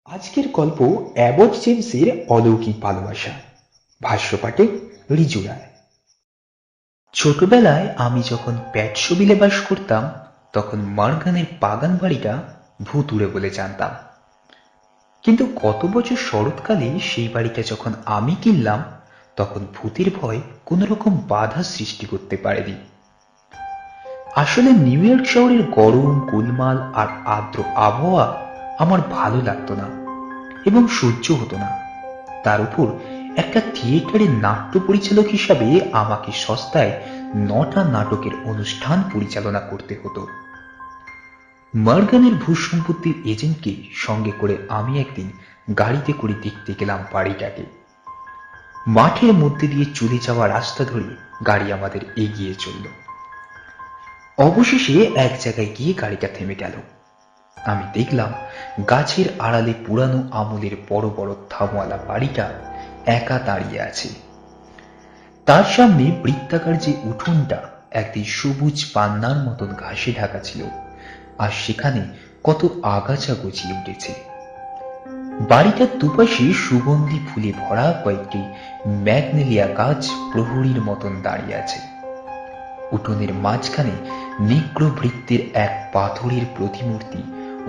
আজকের গল্প অ্যাবট জেমসের অলৌকিক ভালোবাসা। ভাষ্যপাঠে রিজু রায়। ছোটবেলায় আমি যখন প্যাটসোভিলে বাস করতাম তখন মার্গানের বাগান বাড়িটা ভুতুড়ে বলে জানতাম। কিন্তু গত বছর শরৎকালে সেই বাড়িটা যখন আমি কিনলাম তখন ভূতের ভয় কোন রকম বাধা সৃষ্টি করতে পারেনি। আসলে নিউ ইয়র্ক শহরের গরম গোলমাল আর আর্দ্র আবহাওয়া আমার ভালো লাগতো না এবং সহ্য হতো না। তার উপর একটা থিয়েটারের নাট্য পরিচালক হিসাবে আমাকে সস্তায় 9টা নাটকের অনুষ্ঠান পরিচালনা করতে হতো। মার্গানের ভূসম্পত্তির এজেন্টকে সঙ্গে করে আমি একদিন গাড়িতে করে দেখতে গেলাম বাড়িটাকে। মাঠের মধ্যে দিয়ে চলে যাওয়া রাস্তা ধরে গাড়ি আমাদের এগিয়ে চলল। অবশেষে এক জায়গায় গিয়ে গাড়িটা থেমে গেল। আমি দেখলাম গাছের আড়ালে পুরানো আমলের বড় বড় থামওয়ালা বাড়িটা একা দাঁড়িয়ে আছে। তার সামনে বৃত্তাকার যে উঠোনটা একদিন সবুজ পান্নার মতন ঘাসে ঢাকা ছিল, আর সেখানে কত আগাছা গজিয়ে উঠেছে। বাড়িটার দুপাশে সুগন্ধি ফুলে ভরা কয়েকটি ম্যাগনেলিয়া গাছ প্রহরীর মতন দাঁড়িয়ে আছে। উঠোনের মাঝখানে নিগ্র বৃত্তের এক পাথরের প্রতিমূর্তি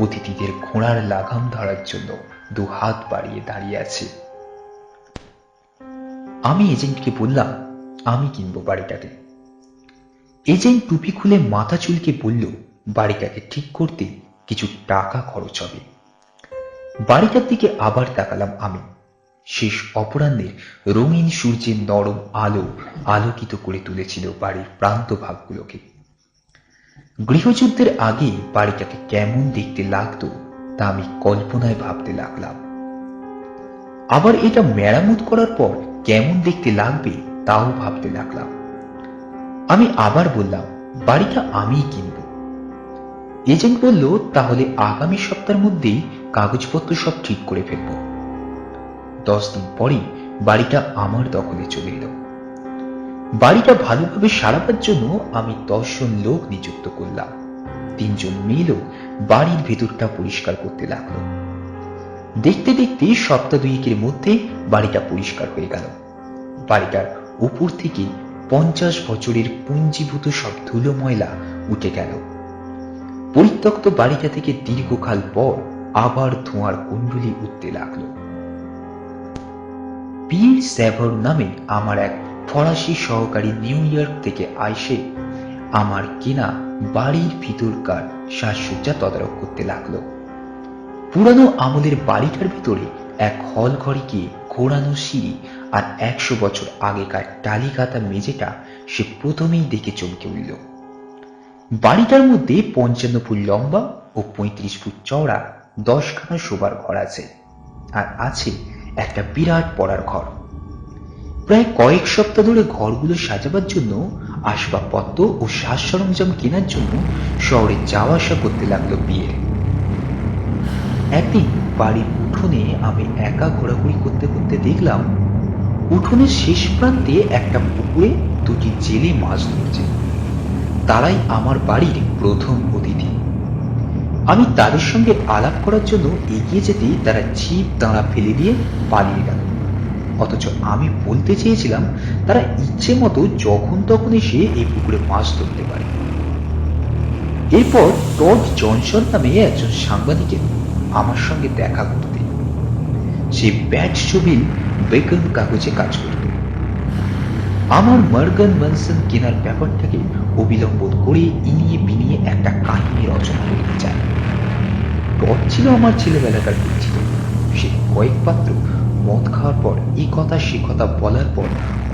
অতিথিদের ঘোড়ার লাগাম ধরার জন্য 2 হাত বাড়িয়ে দাঁড়িয়ে আছে। আমি এজেন্টকে বললাম আমি কিনবো বাড়িটাকে। এজেন্ট টুপি খুলে মাথা চুলকে বলল বাড়িটাকে ঠিক করতে কিছু টাকা খরচ হবে। বাড়িটার দিকে আবার তাকালাম আমি। শেষ অপরাহ্নের রঙিন সূর্যের নরম আলো আলোকিত করে তুলেছিল বাড়ির প্রান্ত ভাগগুলোকে। গৃহযুদ্ধের আগে বাড়িটাকে কেমন দেখতে লাগতো তা আমি কল্পনায় ভাবতে লাগলাম। আবার এটা মেরামত করার পর কেমন দেখতে লাগবে তাও ভাবতে লাগলাম। আমি আবার বললাম বাড়িটা আমিই কিনব। এজেন্ট বলল তাহলে আগামী সপ্তাহের মধ্যেই কাগজপত্র সব ঠিক করে ফেলব। 10 দিন পরেই বাড়িটা আমার দখলে চলে এলো। বাড়িটা ভালোভাবে সারাবার জন্য আমি 10 জন লোক নিযুক্ত করলাম। 3 জন মেয়ে লোক বাড়ির ভেতরটা পরিষ্কার করতে লাগলো। দেখতে দেখতে সপ্তাহ 2 মধ্যে বাড়িটা পরিষ্কার হয়ে গেল। বাড়িটার উপর থেকে 50 বছরের পুঞ্জীভূত সব ধুলো ময়লা উঠে গেল। পরিত্যক্ত বাড়িটা থেকে দীর্ঘকাল পর আবার ধোঁয়ার কুণ্ডলি উঠতে লাগলো। পিয়ের স্যাভর নামে আমার এক ফরাসি সহকারী নিউ ইয়র্ক থেকে আইসে আমার কেনা বাড়ির ভিতরকার সাজসজ্জা তদারক করতে লাগলো। পুরানো আমলের বাড়িটার ভিতরে এক হল ঘরে গিয়ে ঘোরানো সিঁড়ি আর 100 বছর আগেকার টালিকাতা মেঝেটা সে প্রথমেই দেখে চমকে উঠল। বাড়িটার মধ্যে 55 ফুট লম্বা ও 35 ফুট চওড়া 10খানা শোবার ঘর আছে, আর আছে একটা বিরাট পড়ার ঘর। প্রায় কয়েক সপ্তাহ ধরে ঘরগুলো সাজাবার জন্য আসবাবপত্র ও সাজ সরঞ্জাম কেনার জন্য শহরে যাওয়া আসা করতে লাগলো বিয়ের। একদিন বাড়ির উঠোনে আমি একা ঘোরাঘুরি করতে করতে দেখলাম উঠোনের শেষ প্রান্তে একটা পুকুরে 2টি জেলে মাছ ধরছে। তারাই আমার বাড়ির প্রথম অতিথি। আমি তাদের সঙ্গে আলাপ করার জন্য এগিয়ে যেতেই তারা ছিপ দাঁড়া ফেলে দিয়ে পালিয়ে গেল। অথচ আমি বলতে চেয়েছিলাম তারা ইচ্ছে মতো যখন তখন এসে এই পুকুরে মাছ ধরতে পারে। এরপর টড জনসন নামে একজন সাংবাদিকের আমার সঙ্গে দেখা করতে। সে প্যাটসোভিল বেকন কাগজে কাজ করত। আমার মার্গান ম্যানসন কেনার ব্যাপারটাকে অবিলম্ব করে ইনিয়ে বিনিয়ে একটা কাহিনী রচনা করতে চায়। টড ছিল আমার ছেলেবেলাকার পরিচিত। সে কয়েক পাত্র মদ খাওয়ার পর এই কথা সে কথা বলার পর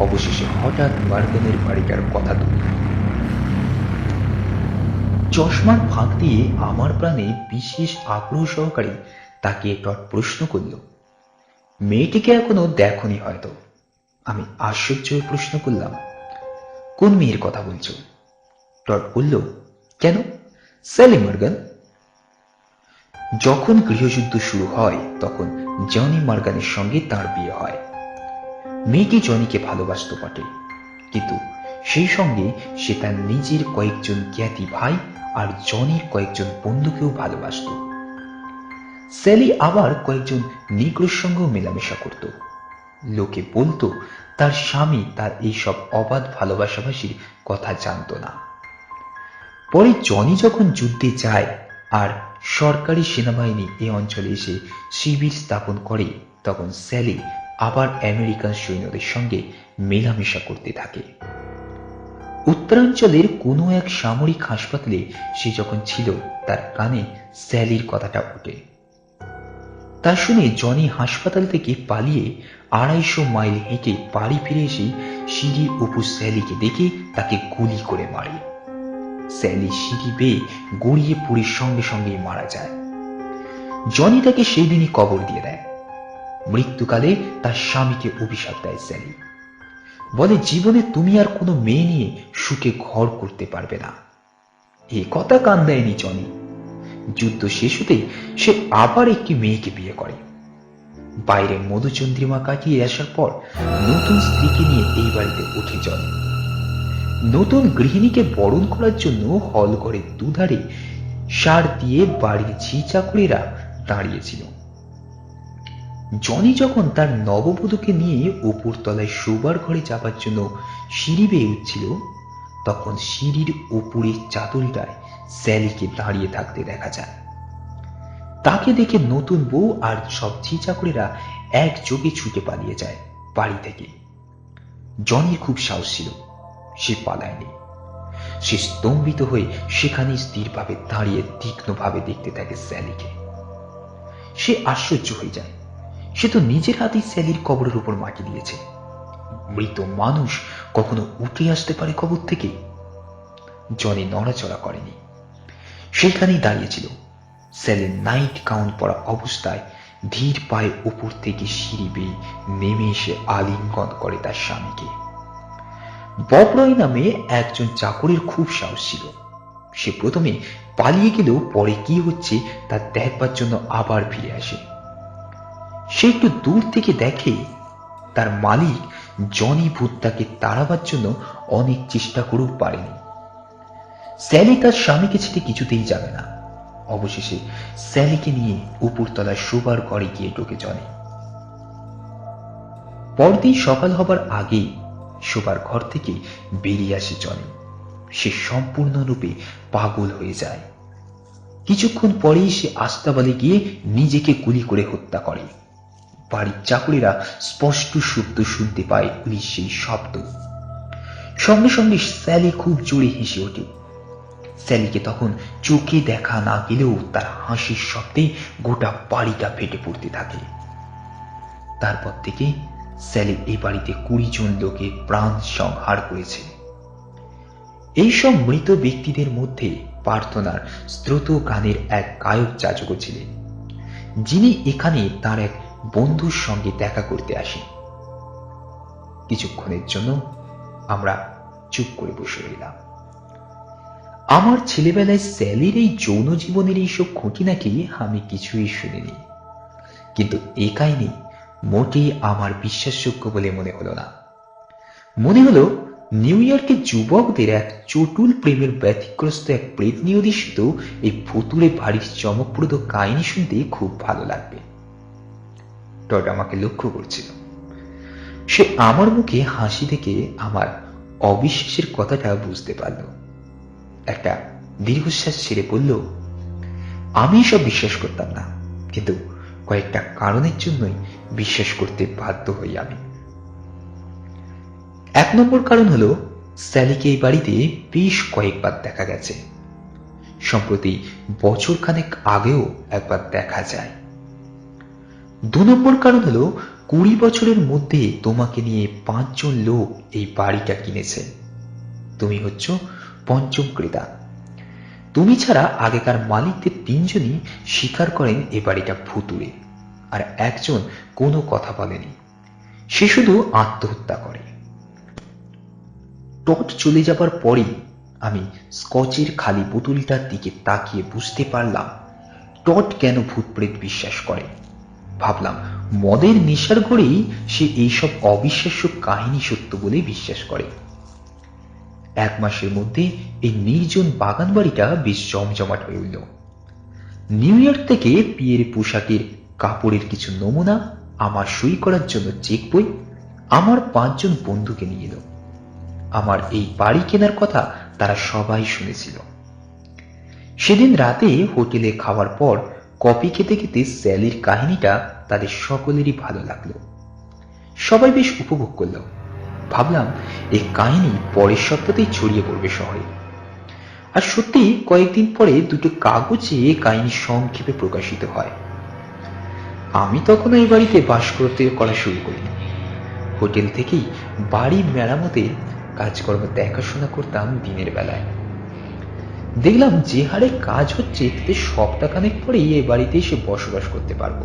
অবশেষে হঠাৎ মার্গানের বাড়িটার কথা তুলল। চশমার ফাঁক দিয়ে আমার প্রাণে বিশেষ আগ্রহ সহকারে তাকিয়ে টড প্রশ্ন করল, মেয়েটিকে এখনো দেখনি হয়তো? আমি আশ্চর্য হয়ে প্রশ্ন করলাম, কোন মেয়ের কথা বলছো? টড বলল, কেন, স্যালি মার্গান। যখন গৃহযুদ্ধ শুরু হয় তখন জনি মার্গানের সঙ্গে তার বিয়ে হয়। মেয়েটি জনিকে ভালোবাসত বটে, কিন্তু সেই সঙ্গে সে তার নিজের কয়েকজন জ্ঞাতি ভাই আর জনির কয়েকজন বন্ধুকেও ভালোবাসত। স্যালি আবার কয়েকজন নিগ্রোর সঙ্গেও মেলামেশা করত। লোকে বলতো তার স্বামী তার এইসব অবাধ ভালোবাসাবাসির কথা জানত না। পরে জনি যখন যুদ্ধে যায় আর সরকারি সেনাবাহিনী এই অঞ্চলে এসে শিবির স্থাপন করে, তখন স্যালি আবার আমেরিকান সৈন্যদের সঙ্গে মেলামেশা করতে থাকে। উত্তরাঞ্চলের কোনো এক সামরিক হাসপাতালে সে যখন ছিল, তার কানে স্যালির কথাটা ওঠে। তা শুনে জনি হাসপাতাল থেকে পালিয়ে 250 মাইল হেঁটে বাড়ি ফিরে এসে সিঁড়ির উপর স্যালিকে দেখে তাকে গুলি করে মারে। স্যালি সিঁড়ি বেয়ে গড়িয়ে পড়ে সঙ্গে সঙ্গেই মারা যায়। জনি তাকে সেই দিনই কবর দিয়ে দেয়। মৃত্যুকালে তার স্বামীকে অভিশাপ দেয় স্যালি, বলে জীবনে তুমি আর কোনো মেয়ে নিয়ে সুখে ঘর করতে পারবে না। এ কথা কান দেয়নি জনি। যুদ্ধ শেষ হতেই সে আবার একটি মেয়েকে বিয়ে করে। বাইরে মধুচন্দ্রিমা কাটিয়ে আসার পর নতুন স্ত্রীকে নিয়ে এই বাড়িতে উঠে জনি। নতুন গৃহিণীকে বরণ করার জন্য হল ঘরের দুধারে সার দিয়ে বাড়ির ঝি চাকরেরা দাঁড়িয়েছিল। জনি যখন তার নববধূকে নিয়ে উপর তলায় শোবার ঘরে যাবার জন্য সিঁড়ি বেয়ে উঠছিল, তখন সিঁড়ির উপরের চাদরটায় স্যালিকে দাঁড়িয়ে থাকতে দেখা যায়। তাকে দেখে নতুন বউ আর সব ঝি চাকরেরা একযোগে ছুটে পালিয়ে যায় বাড়ি থেকে। জনির খুব সাহস ছিল, সে পালায়নি। সে স্তম্ভিত হয়ে সেখানে স্থিরভাবে দাঁড়িয়ে তীক্ষ্ণভাবে দেখতে থাকে স্যালিকে। সে আশ্চর্য হয়ে যায়, সে তো নিজের হাতেই স্যালির কবরের উপর মাটি দিয়েছে। মৃত মানুষ কখনো উঠে আসতে পারে কবর থেকে? জনি নড়াচড়া করেনি, সেখানেই দাঁড়িয়েছিল। স্যালির নাইট গাউন পরা অবস্থায় ধীর পায়ে উপর থেকে সিঁড়ি বেয়ে নেমে এসে আলিঙ্গন করে তার স্বামীকে। বব রয় নামে একজন চাকরের খুব সাহস ছিল। সে প্রথমে পালিয়ে গেলেও পরে কি হচ্ছে তা দেখবার জন্য আবার ফিরে আসে। সে একটু দূর থেকে দেখে তার মালিক জনি ভূতটাকে তাড়াবার জন্য অনেক চেষ্টা করেও পারেনি। স্যালি তার স্বামীকে ছেড়ে কিছুতেই যাবে না। অবশেষে স্যালিকে নিয়ে উপরতলায় শোবার ঘরে গিয়ে ঢোকে জনি। পরদিন সকাল হবার আগেই শোবার ঘর থেকে বেরিয়ে আসে জনি। সে সম্পূর্ণরূপে পাগল হয়ে যায়। কিছুক্ষণ পরেই সে আস্তাবলে গিয়ে নিজেকে গুলি করে হত্যা করে। বাড়ির চাকরেরা স্পষ্ট শব্দ শুনতে পায়, গুলির সেই শব্দ। সঙ্গে সঙ্গে স্যালি খুব জোরে হেসে ওঠে। স্যালিকে তখন চোখে দেখা না গেলেও তার হাসির শব্দে গোটা বাড়িটা ফেটে পড়তে থাকে। তারপর থেকে স্যালি এই বাড়িতে 20 জন লোকে প্রাণ সংহার করেছে। এইসব মৃত ব্যক্তিদের মধ্যে প্রার্থনার স্রোত গানের এক গায়ক যাজকও ছিলেন, যিনি এখানে তার এক বন্ধুর সঙ্গে দেখা করতে আসেন। কিছুক্ষণের জন্য আমরা চুপ করে বসে রইলাম। আমার ছেলেবেলায় স্যালির এই যৌন জীবনের এইসব খুঁটিনাটি আমি কিছুই শুনিনি, কিন্তু এই কাহিনী মোটেই আমার বিশ্বাসযোগ্য বলে মনে হলো না। মনে হলো নিউ ইয়র্কের যুবকদের এক চটুল প্রেমের ব্যতিগ্রস্ত এক প্রেত নিয়ে অধিষ্ঠিত এই ভুতুড়ে বাড়ির চমকপ্রদ কাহিনী শুনতে খুব ভালো লাগবে। টড আমাকে লক্ষ্য করছিল। সে আমার মুখে হাসি দেখে আমার অবিশ্বাসের কথাটা বুঝতে পারল। একটা দীর্ঘশ্বাস ছেড়ে বলল, আমি এসব বিশ্বাস করতাম না, কিন্তু কয়েকটা কারণের জন্যই বিশ্বাস করতে বাধ্য হই আমি। 1 নম্বর কারণ হলো, স্যালিকে এই বাড়িতে বেশ কয়েকবার দেখা গেছে। সম্প্রতি বছরখানেক আগেও একবার দেখা যায়। 2 নম্বর কারণ হলো, 20 বছরের মধ্যে তোমাকে নিয়ে 5 জন লোক এই বাড়িটা কিনেছে। তুমি হচ্ছ পঞ্চম ক্রেতা। তুমি ছাড়া আগেকার মালিকদের 3 জনই স্বীকার করেন এ বাড়িটা ভুতুড়ে, আর একজন কোনো কথা বলেনি, সে শুধু আত্মহত্যা করে। টড চলে যাবার পরেই আমি স্কচের খালি বোতলটার দিকে তাকিয়ে বুঝতে পারলাম টড কেন ভূতপ্রেত বিশ্বাস করে। ভাবলাম মদের নেশার ঘরেই সে এইসব অবিশ্বাস্য কাহিনী সত্য বলে বিশ্বাস করে। 1 মাসের মধ্যে এই নির্জন বাগান বাড়িটা বেশ জমজমাট হয়ে উঠল। নিউ ইয়র্ক থেকে বিয়ের পোশাকের কাপড়ের কিছু নমুনা, আমার সই করার জন্য চেক বই আমার 5 জন বন্ধুকে নিয়ে এলো। আমার এই বাড়ি কেনার কথা তারা সবাই শুনেছিল। সেদিন রাতে হোটেলে খাওয়ার পর কফি খেতে খেতে স্যালির কাহিনীটা তাদের সকলেরই ভালো লাগলো। সবাই বেশ উপভোগ করলো। ভাবলাম এই কাহিনী পরের সপ্তাহতেই ছড়িয়ে পড়বে শহরে। আর সত্যি কয়েকদিন পরে দুটো কাগজে কাহিনী সংক্ষেপে প্রকাশিত হয়। আমি তখন এই বাড়িতে বাস করা শুরু করিনি। হোটেল থেকেই বাড়ি মেরামতের কাজকর্ম দেখাশোনা করতাম দিনের বেলায়। দেখলাম যে হারে কাজ হচ্ছে তাতে সপ্তাহখানেক পরেই এই বাড়িতে এসে বসবাস করতে পারবো।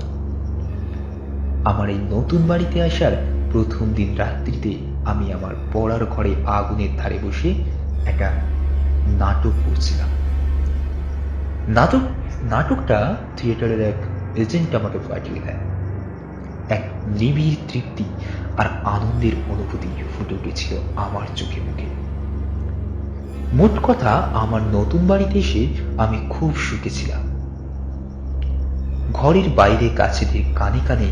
আমার এই নতুন বাড়িতে আসার প্রথম দিন রাত্রিতে আমি আমার পড়ার ঘরে আগুনের ধারে বসে একটা নাটক পড়ছিলাম। নাটকটা থিয়েটারের এক এজেন্ট আমাকে পাঠিয়ে দেয়। এক নিবিড় তৃপ্তি আর আনন্দের অনুভূতি ফুটে উঠেছিল আমার চোখে মুখে। মোট কথা, আমার নতুন বাড়িতে এসে আমি খুব সুখে ছিলাম। ঘরের বাইরে গাছেদের কানে কানে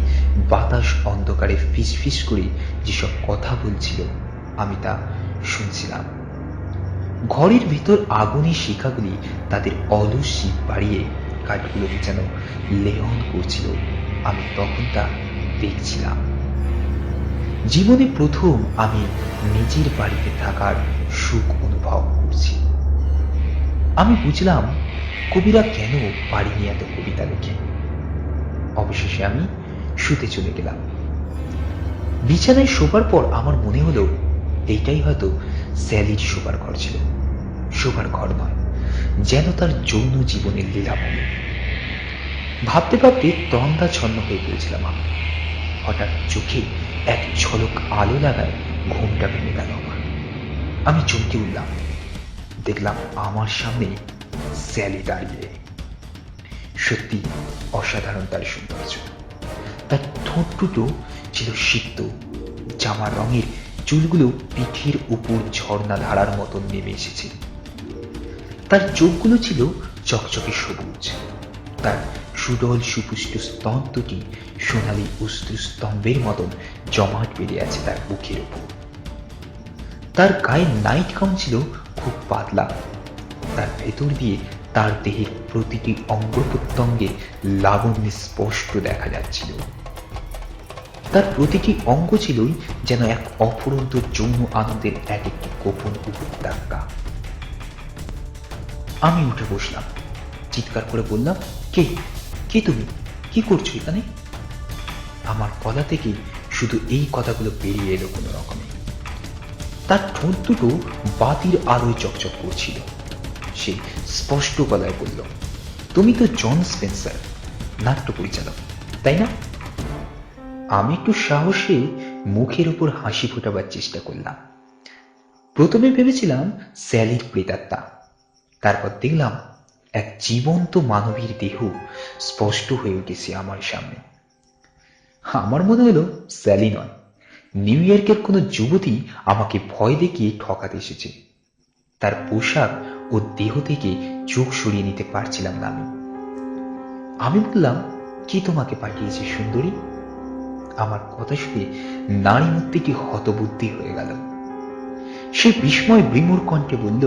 বাতাস অন্ধকারে ফিস ফিস করে যেসব কথা বলছিল আমি তা শুনছিলাম। ঘরের ভিতর আগুনের শিখাগুলি তাদের অলস শীত বাড়িয়ে কাঠগুলোকে যেন লেহন করছিল, আমি তখন তা দেখছিলাম। জীবনে প্রথম আমি নিজের বাড়িতে থাকার সুখ অনুভব করছি। আমি বুঝলাম কবিরা কেন বাড়ি নিয়ে এত কবিতা লেখে। অবশেষে আমি শুতে চলে গেলাম। বিছানায় শোবার পর আমার মনে হলো এইটাই হয়তো স্যালির শোবার ঘর ছিল। শোবার ঘর নয়, যেন তার যৌন জীবনের লীলাভূমি। ভাবতে ভাবতে তন্দ্রাচ্ছন্ন হয়ে পড়েছিলাম আমি। হঠাৎ চোখে এক ঝলক আলো লাগায় ঘুমটা ভেঙে গেল আমার। আমি চমকে উঠলাম। দেখলাম আমার সামনে স্যালি দাঁড়িয়ে। সত্যি অসাধারণ তার সৌন্দর্য। তার ঠোঁট দুটো ছিল সিক্ত, জামার রঙের চুলগুলো পিঠের উপর ঝর্ণা ধারার মতন নেমে এসেছে। তার চোখগুলো ছিল চকচকে সবুজ। তার সুডল সুপুষ্ট স্তন দুটি সোনালি উস্ত্র স্তম্ভের মতন জমাট বেড়ে আছে তার বুকের উপর। তার গায়ে নাইট গাউন ছিল খুব পাতলা। তার ভেতর দিয়ে তার দেহের প্রতিটি অঙ্গ প্রত্যঙ্গে লাবণ্য স্পষ্ট দেখা যাচ্ছিল। তার প্রতিটি অঙ্গ ছিলই যেন এক অফুরন্ত যৌন আনন্দের এক একটি গোপন উপত্যকা। আমি উঠে বসলাম, চিৎকার করে বললাম, কে কে তুমি? কি করছো এখানে? আমার গলা থেকে শুধু এই কথাগুলো বেরিয়ে এলো কোনো রকমে। তার ঠোঁট দুটো বাতির আলোয় চকচক করছিল। সে স্পষ্ট গলায় বলল, তুমি তো জন স্পেন্সার, নাট্য পরিচালক, তাই না? আমি একটু সাহসে মুখের উপর হাসি ফোটাবার চেষ্টা করলাম। প্রথমে ভেবেছিলাম স্যালির প্রেতাত্মা। তারপর দেখলাম এক জীবন্ত মানবীর দেহ স্পষ্ট হয়ে উঠেছে আমার সামনে। আমার মনে হলো স্যালি নয়, নিউ ইয়র্কের কোনো যুবতী আমাকে ভয় দেখিয়ে ঠকাতে এসেছে। তার পোশাক ও দেহ থেকে চোখ সরিয়ে নিতে পারছিলাম না আমি বললাম, কি তোমাকে পাঠিয়েছে সুন্দরী? আমার কথা শুনে নারী মূর্তিটি হতবুদ্ধি হয়ে গেল। সে বিস্ময় বিমূঢ় কণ্ঠে বলল,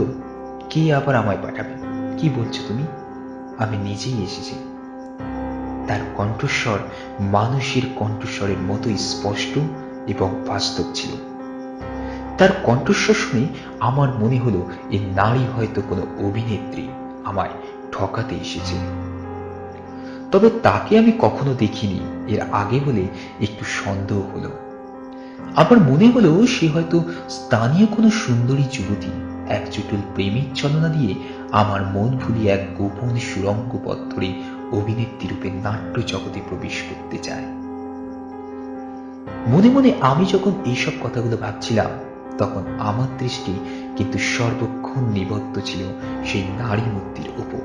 কে আবার আমায় পাঠাবে? কি বলছো তুমি? আমি নিজেই এসেছি। তার কণ্ঠস্বর মানুষের কণ্ঠস্বরের মতোই স্পষ্ট এবং বাস্তব ছিল। তার কণ্ঠস্বর শুনে আমার মনে হলো এই নারী হয়তো কোনো অভিনেত্রী আমায় ঠকাতে এসেছে। তবে তাকে আমি কখনো দেখিনি এর আগে বলে একটু সন্দেহ হলো। আমার মনে হলো সে হয়তো স্থানীয় কোনো সুন্দরী যুবতী এক চুটুল প্রেমিক ছলনা দিয়ে আমার মন ভুলিয়ে এক গোপন সুরঙ্গ পথ ধরে অভিনেত্রী রূপে নাট্য জগতে প্রবেশ করতে চায়। মনে মনে আমি যখন এইসব কথাগুলো ভাবছিলাম, তখন আমার দৃষ্টি কিন্তু সর্বক্ষণ নিবদ্ধ ছিল সেই নারী মূর্তির উপর।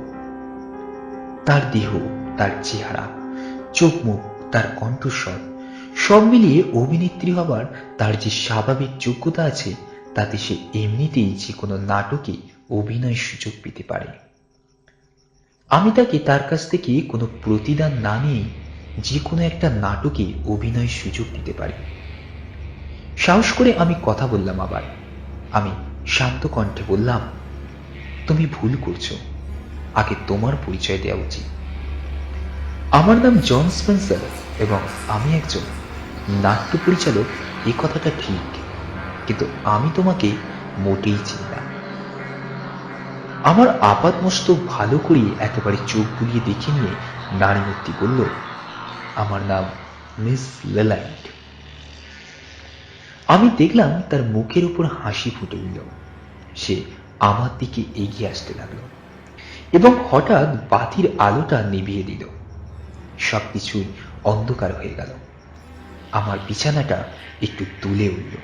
তার দেহ, তার চেহারা, চোখ মুখ, তার কণ্ঠস্বর সব মিলিয়ে অভিনেত্রী হবার তার যে স্বাভাবিক যোগ্যতা আছে, তাতে সে এমনিতেই যে কোনো নাটকে অভিনয় সুযোগ পেতে পারে। আমি তাকে তার কাছ থেকে কোনো প্রতিদান না নিয়ে যে কোনো একটা নাটকে অভিনয়ের সুযোগ দিতে পারি। সাহস করে আমি কথা বললাম আবার। আমি শান্ত কণ্ঠে বললাম, তুমি ভুল করছো, আগে তোমার পরিচয় দেওয়া উচিত। আমার নাম জন স্পেন্সার এবং আমি একজন নাট্য পরিচালক। এই কথাটা ঠিক, কিন্তু আমি তোমাকে মোটেই চিনি না। আমার আপাতমস্তক ভালো করে একেবারে চোখ বুলিয়ে দেখে নিয়ে নারীমূর্তি বলল, আমার নাম মিস লেল্যান্ড। আমি দেখলাম তার মুখের উপর হাসি ফুটে উঠল। সে আমার দিকে এগিয়ে আসতে লাগলো এবং হঠাৎ বাতির আলোটা নিভিয়ে দিল। সবকিছুই অন্ধকার হয়ে গেল। আমার বিছানাটা একটু তুলে উঠল।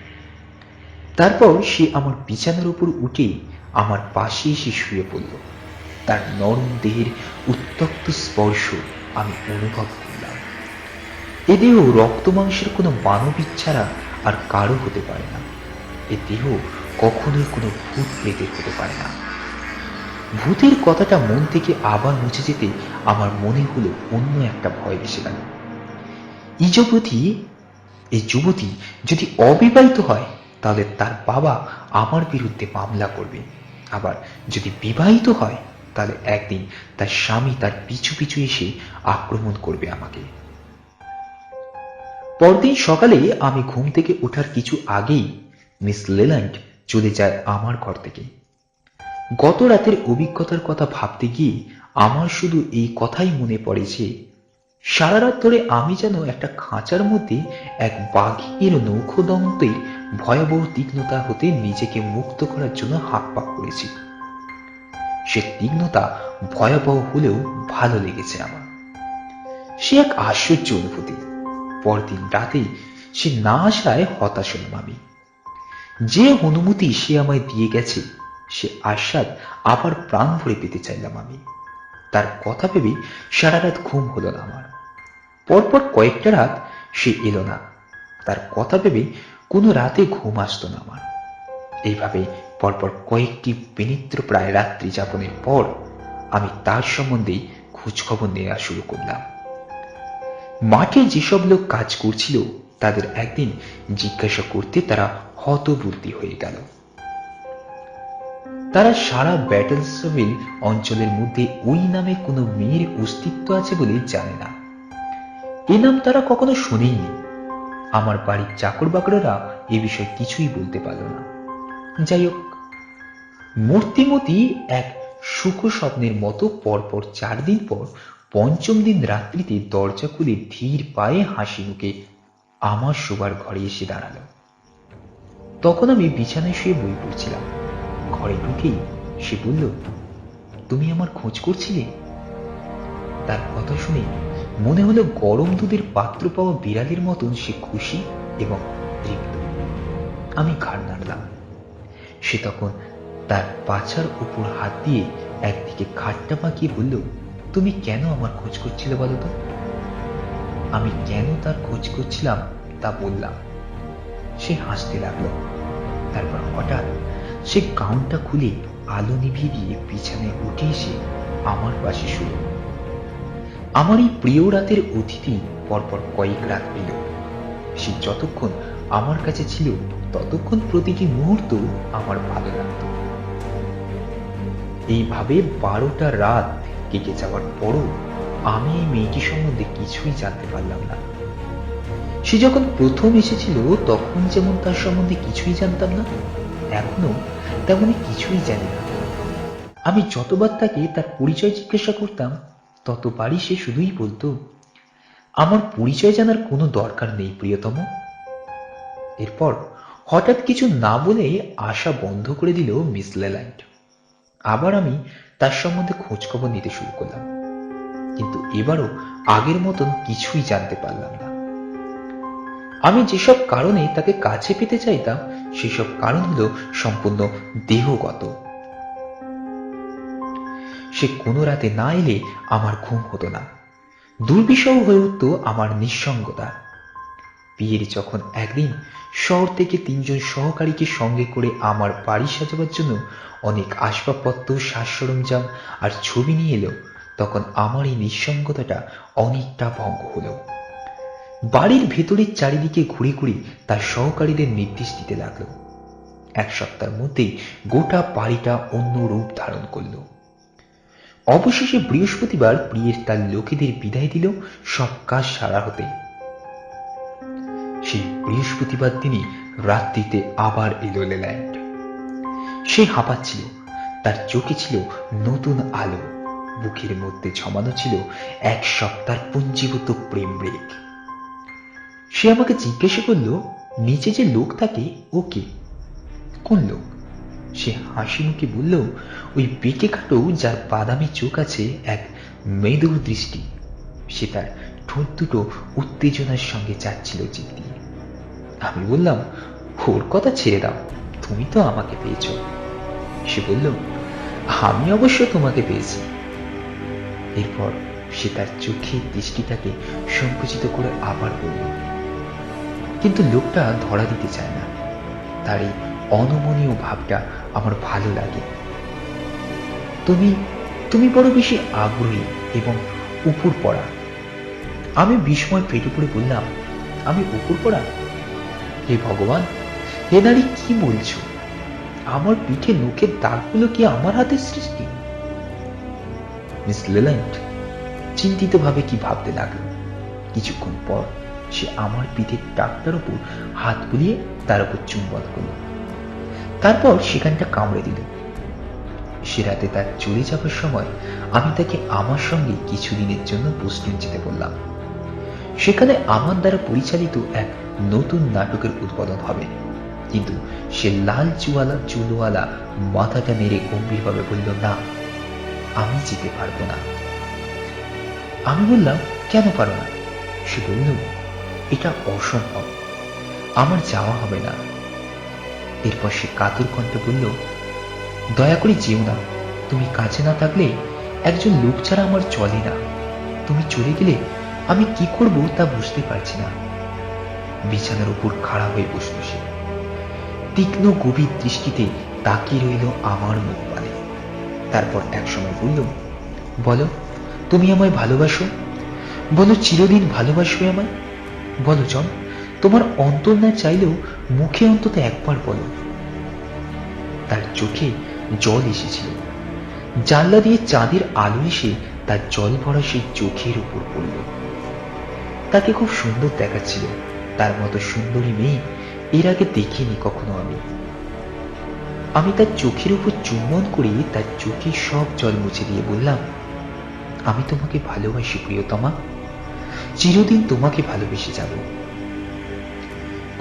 তারপর সে আমার বিছানার উপর উঠে আমার পাশে এসে শুয়ে পড়ল। তার নরম দেহের উত্তপ্ত স্পর্শ আমি অনুভব করলাম। এ দেহ রক্ত মাংসের কোনো মানবিক ছাড়া আর কারো হতে পারে না। এ দেহ কখনোই কোনো ভূত প্রেতের হতে পারে না। ভূতের কথাটা মন থেকে আবার মুছে যেতে আমার মনে হলো অন্য একটা ভয় এসে গেল। এই যুবতী যদি অবিবাহিত হয় তাহলে তার বাবা আমার বিরুদ্ধে মামলা করবে, আবার যদি বিবাহিত হয় তাহলে একদিন তার স্বামী তার পিছু পিছু এসে আক্রমণ করবে আমাকে। পরদিন সকালে আমি ঘুম থেকে ওঠার কিছু আগেই মিস লেল্যান্ড চলে যায় আমার ঘর থেকে। গত রাতের অভিজ্ঞতার কথা ভাবতে গিয়ে আমার শুধু এই কথাই মনে পড়ে যে সারা রাত ধরে আমি যেন একটা খাঁচার মধ্যে এক বাঘের নৌখদন্তের ভয়াবহ তীক্ষ্ণতা হতে নিজেকে মুক্ত করার জন্য হাত পা করেছি। সে তীক্ষ্ণতা ভয়াবহ হলেও ভালো লেগেছে আমার। সে এক আশ্চর্য অনুভূতি। পরদিন রাতে সে না আসায় হতাশ হলাম আমি। যে অনুমতি সে আমায় দিয়ে গেছে সে আস্বাদ আবার প্রাণ ভরে পেতে চাইলাম আমি। তার কথা ভেবে সারা রাত ঘুম হলো না আমার। পরপর কয়েকটা রাত সে এলো না। তার কথা ভেবে কোনো রাতে ঘুম আসতো না আমার। এইভাবে পরপর কয়েকটি বিনিদ্র প্রায় রাত্রি যাপনের পর আমি তার সম্বন্ধে খোঁজ খবর নেওয়া শুরু করলাম। মাঠে যেসব লোক কাজ করছিল তাদের একদিন জিজ্ঞাসা করতে তারা হতবুদ্ধি হয়ে গেল। তারা সারা ব্যাটলসভিল অঞ্চলের মধ্যে ওই নামে কোনো মেয়ের অস্তিত্ব আছে বলে জানে না। এ নাম তারা কখনো শোনেইনি। আমার বাড়ির চাকর বাকররা এ বিষয়ে কিছুই বলতে পারল না। যাই হোক, মূর্তিমতি এক সুখ স্বপ্নের মতো পরপর 4 দিন পর পঞ্চম দিন রাত্রিতে দরজা খুলে ধীর পায়ে হাসি মুখে আমার শোবার ঘরে এসে দাঁড়ালো। তখন আমি বিছানায় শুয়ে বই পড়ছিলাম। ঘরে ঢুকেই সে বলল, তুমি আমার খোঁজ করছিলে? তার কথা শুনে মনে হলো গরম দুধের পাত্র পাওয়া বিড়ালের মতন সে খুশি এবং তৃপ্ত। আমি ঘাড় নাড়লাম। সে তখন তার পাছার উপর হাত দিয়ে একদিকে ঘাটটা পাকিয়ে বলল, তুমি কেন আমার খোঁজ করছিলে বলো তো? আমি কেন তার খোঁজ করছিলাম তা বললাম। সে হাসতে লাগলো। তারপর হঠাৎ সে গাউনটা খুলে আলো নিভিয়ে দিয়ে বিছানায় উঠে এসে আমার পাশে শুলো। আমার এই প্রিয় রাতের অতিথি পরপর কয়েক রাত পেল। সে যতক্ষণ আমার কাছে ছিল ততক্ষণ প্রতিটি মুহূর্ত আমার ভালো লাগতো। এইভাবে 12টা রাত কেটে যাওয়ার পরও আমি এই মেয়েটি সম্বন্ধে কিছুই জানতে পারলাম না। সে যখন প্রথম এসেছিল তখন যেমন তার সম্বন্ধে কিছুই জানতাম না, এখনো তেমনি কিছুই জানি না। আমি যতবার তাকে তার পরিচয় জিজ্ঞাসা করতাম ততবারই সে শুধুই বলতো, আমার পরিচয় জানার কোনো দরকার নেই প্রিয়তম। এরপর হঠাৎ কিছু না বলে আশা বন্ধ করে দিল মিস লেল্যান্ড। আবার আমি তার সম্বন্ধে খোঁজ খবর নিতে শুরু করলাম, কিন্তু এবারও আগের মতন কিছুই জানতে পারলাম না। আমি যেসব কারণে তাকে কাছে পেতে চাইতাম সেসব কারণ হলো সম্পূর্ণ দেহগত। সে কোনো রাতে না এলে আমার ঘুম হতো না। দুর্বিষহ হয়ে উঠত আমার নিঃসঙ্গতা। বিয়ের যখন একদিন শহর থেকে 3 জন সহকারীকে সঙ্গে করে আমার বাড়ি সাজাবার জন্য অনেক আসবাবপত্র, সাজ সরঞ্জাম আর ছবি নিয়ে এলো, তখন আমার এই নিঃসঙ্গতাটা অনেকটা ভঙ্গ হলো। বাড়ির ভেতরের চারিদিকে ঘুরে ঘুরে তার সহকারীদের নির্দেশ দিতে লাগলো। 1 সপ্তাহের মধ্যেই গোটা বাড়িটা অন্য রূপ ধারণ করলো। অবশেষে বৃহস্পতিবার প্রিয়ের তার লোকেদের বিদায় দিল সব কাজ সারা হতে। সেই বৃহস্পতিবার দিনই রাত্রিতে আবার এলো লেল্যান্ড। সে হাঁপাচ্ছিল, তার চোখে ছিল নতুন আলো, বুকের মধ্যে জমানো ছিল 1 সপ্তাহ পুঞ্জীভূত প্রেম ব্রেক। সে আমাকে জিজ্ঞাসা করলো, নিচে যে লোক থাকে ও কে? কোন লোক? সে হাসি মুখে বলল, ওই বেঁকে কাটো যার বাদামি চোখ আছে, এক মেদুর দৃষ্টি। সে তার ঠোঁট দুটো উত্তেজনার সঙ্গে যাচ্ছিল জিভ দিয়ে। আমি বললাম, ওর কথা ছেড়ে দাও, তুমি তো আমাকে পেয়েছ। সে বলল, আমি অবশ্য তোমাকে পেয়েছি। এরপর সে তার চোখের দৃষ্টিটাকে সংকুচিত করে আবার বলল, কিন্তু লোকটা ধরা দিতে চায় না। তার এই অনমনীয় ভাবটা আমার ভালো লাগে। তুমি তুমি বড় বেশি আগ্রহী এবং উপর পড়া। আমি বিস্ময় ফেটে পড়ে বললাম, আমি উপর পড়া? হে ভগবান, হে নারী, কি বলছো? আমার পিঠে নখের দাগগুলো কি আমার হাতের সৃষ্টি? মিস লেল্যান্ড চিন্তিত ভাবে কি ভাবতে লাগলো। কিছুক্ষণ পর সে আমার পিঠের দাগটার উপর হাত বুলিয়ে তার উপর চুম্বন করল। তারপর সেখানটা কামড়ে দিল। সে রাতে তার চলে যাবার সময় আমি তাকে আমার সঙ্গে কিছুদিনের জন্য বোস্টন যেতে বললাম। সেখানে আমার দ্বারা পরিচালিত এক নতুন নাটকের উদ্বোধন হবে। কিন্তু সে লাল চুলওয়ালা মাথাটা নেড়ে গম্ভীরভাবে বলল, না, আমি যেতে পারবো না। আমি বললাম, কেন পারো না? সে বলল, এটা অসম্ভব, আমার যাওয়া হবে না। এরপর সে কাতর কণ্ঠে বলল, দয়া করে যেও না, তুমি কাছে না থাকলে একজন লোক ছাড়া আমার চলে না। তুমি চলে গেলে আমি কি করব তা বুঝতে পারছি না। বিছানার উপর খাড়া হয়ে বসল সে, তীক্ষ্ণ গভীর দৃষ্টিতে তাকিয়ে রইল আমার মুখ পানে। তারপর একসময় বলল, বলো, তুমি আমায় ভালোবাসো? বলো, চিরদিন ভালোবাসবে আমায়? বলো জন, তোমার অন্তর না চাইলেও মুখে অন্তত একবার বলো। তার চোখে জল এসেছিল। জানলা দিয়ে চাঁদের আলো এসে তার জল ভরা সেই চোখের উপর পড়ল। তাকে খুব সুন্দর দেখাচ্ছিল। তার মতো সুন্দরী মেয়ে এর আগে দেখিনি কখনো আমি তার চোখের উপর চুম্বন করে তার চোখে সব জল মুছে দিয়ে বললাম, আমি তোমাকে ভালোবাসি প্রিয়তমা, চিরদিন তোমাকে ভালোবেসে যাব।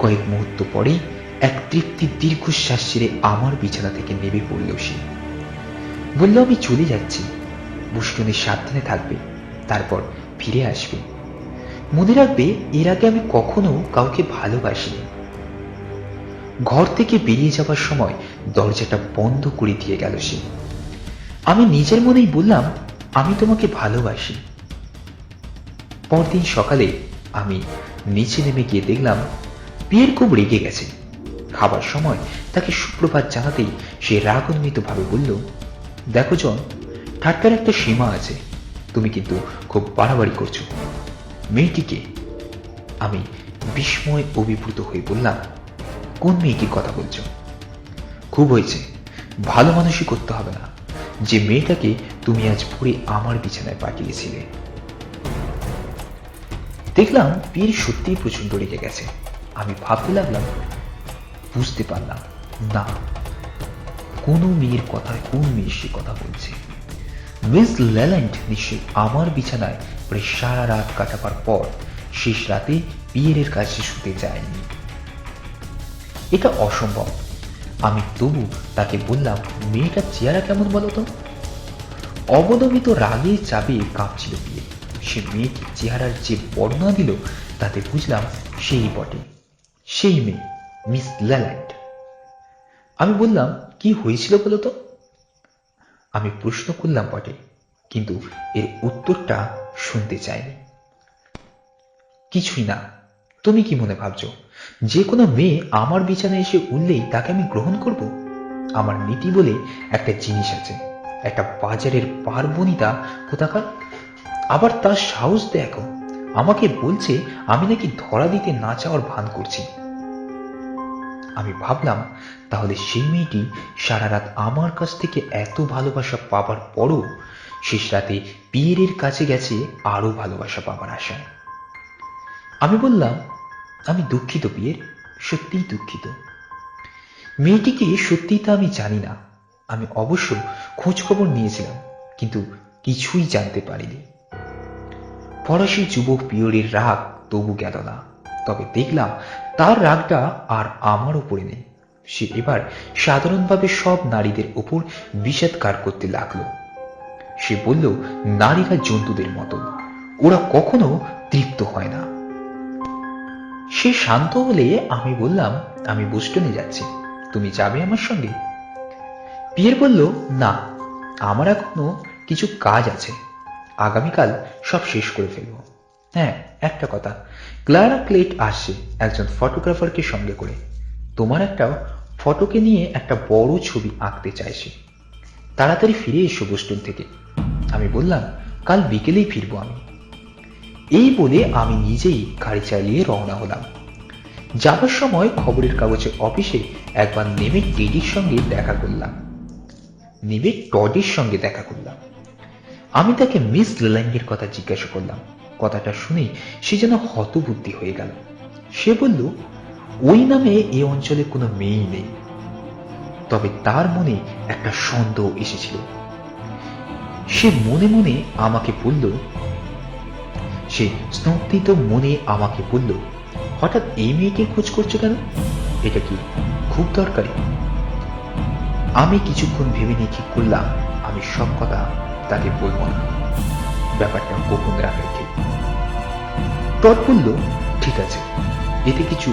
কয়েক মুহূর্ত পরেই এক তৃপ্তির দীর্ঘশ্বাস ছেড়ে আমার বিছানা থেকে নেমে পড়ল সে। বলল, আমি চলে যাচ্ছি, বোস্টনে সাবধানে থাকবে, তারপর ফিরে আসবে। মনে রাখবে, এর আগে আমি কখনো কাউকে ভালোবাসিনি। ঘর থেকে বেরিয়ে যাবার সময় দরজাটা বন্ধ করে দিয়ে গেল সে। আমি নিজের মনেই বললাম, আমি তোমাকে ভালোবাসি। পরদিন সকালে আমি নিচে নেমে গিয়ে দেখলাম পিয়ের খুব রেগে গেছে। খাবার সময় তাকে সুপ্রভাত জানাতেই সে রাগান্বিত ভাবে বলল, দেখো জন, ঠাট্টার একটা সীমা আছে, তুমি কিন্তু খুব বাড়াবাড়ি করছো। মেয়েটিকে? আমি বিস্ময় অভিভূত হয়ে বললাম, কোন মেয়েটির কথা বলছো? খুব হয়েছে, ভালো মানুষই করতে হবে না, যে মেয়েটাকে তুমি আজ ভোরে আমার বিছানায় পাঠিয়েছিলে। দেখলাম পিয়ের সত্যিই প্রচন্ড রেগে গেছে। আমি ভাবতে লাগলাম, বুঝতে পারলাম না, কোন মেয়ের কথা, কোন মেয়ের সে কথা বলছে। মিস লেল্যান্ড নিশ্চয়ই আমার বিছানায় প্রায় সারা রাত কাটাবার পর শেষ রাতে পিয়েরের কাছে শুতে যায়নি। এটা অসম্ভব। আমি তবু তাকে বললাম, মেয়েটার চেহারা কেমন বলতো? অবদমিত রাগে চাপে কাঁপছিল পিয়ে। সে মেয়েটির চেহারার যে বর্ণনা দিল তাতে বুঝলাম সেই বটে, সেই মেয়ে, মিস লেল্যান্ড। আমি বললাম, কি হয়েছিল বলতো? আমি প্রশ্ন করলাম বটে, কিন্তু এর উত্তরটা শুনতে চাইনি। কিছুই না। তুমি কি মনে ভাবছো যে কোনো মেয়ে আমার বিছানায় এসে উঠলেই তাকে আমি গ্রহণ করব? আমার নীতি বলে একটা জিনিস আছে, একটা বাজারের পারবনিতা কোথাকার। আবার তার সাহস দেখো, আমাকে বলছে আমি নাকি ধরা দিতে না চাওয়ার ভান করছি। আমি ভাবলাম, তাহলে সেই মেয়েটি সারা রাত আমার কাছ থেকে এত ভালোবাসা পাবার পরও শেষ রাতে পিয়েরের কাছে গেছে আরো ভালোবাসা পাবার আশায়। আমি বললাম, আমি দুঃখিত পিয়ের, সত্যিই দুঃখিত। মেয়েটিকে সত্যিই তা আমি জানি না। আমি অবশ্য খোঁজ খবর নিয়েছিলাম, কিন্তু কিছুই জানতে পারিনি। ফরাসি যুবক পিয়রের রাগ তবু গেল না। তবে দেখলাম তার রাগটা আর আমার উপরে নেই। সে এবার সাধারণভাবে সব নারীদের উপর বিষাদগার করতে লাগলো। সে বলল, নারীরা জন্তুদের মতো, ওরা কখনো তৃপ্ত হয় না। সে শান্ত হলে আমি বললাম, আমি বোস্টনে যাচ্ছি, তুমি যাবে আমার সঙ্গে? পিয়ের বলল, না, আমার এখনো কিছু কাজ আছে, আগামীকাল সব শেষ করে ফেলবো। হ্যাঁ, একটা কথা, ক্লারা ক্লেট আসছে একজন ফটোগ্রাফারকে সঙ্গে করে। তোমার একটা ফটোকে নিয়ে একটা বড় ছবি আঁকতে চাইছে। তাড়াতাড়ি ফিরে এসো বোস্টন থেকে। আমি বললাম, কাল বিকেলেই ফিরবো আমি। এই বলে আমি নিজেই গাড়ি চালিয়ে রওনা হলাম। যাবার সময় খবরের কাগজের অফিসে একবার নেমে টেডির সঙ্গে দেখা করলাম। আমি তাকে মিস লেল্যান্ডের কথা জিজ্ঞাসা করলাম। কথাটা শুনে সে যেন হতবুদ্ধি হয়ে গেল। সে বলল, ওই নামে এ অঞ্চলে কোনো মেয়েই নেই। তবে তার মনে একটা সন্দেহ এসেছিল। সে মনে মনে আমাকে বলল, হঠাৎ এই মেয়েকে খোঁজ করছো কেন? এটা কি খুব দরকারি? আমি কিছুক্ষণ ভেবে নিয়ে ঠিক করলাম, আমি সব কথা তাকে বলবো না, ব্যাপারটা গোপন রাখাই ঠিক। টড বলল, ঠিক আছে, এতে কিছু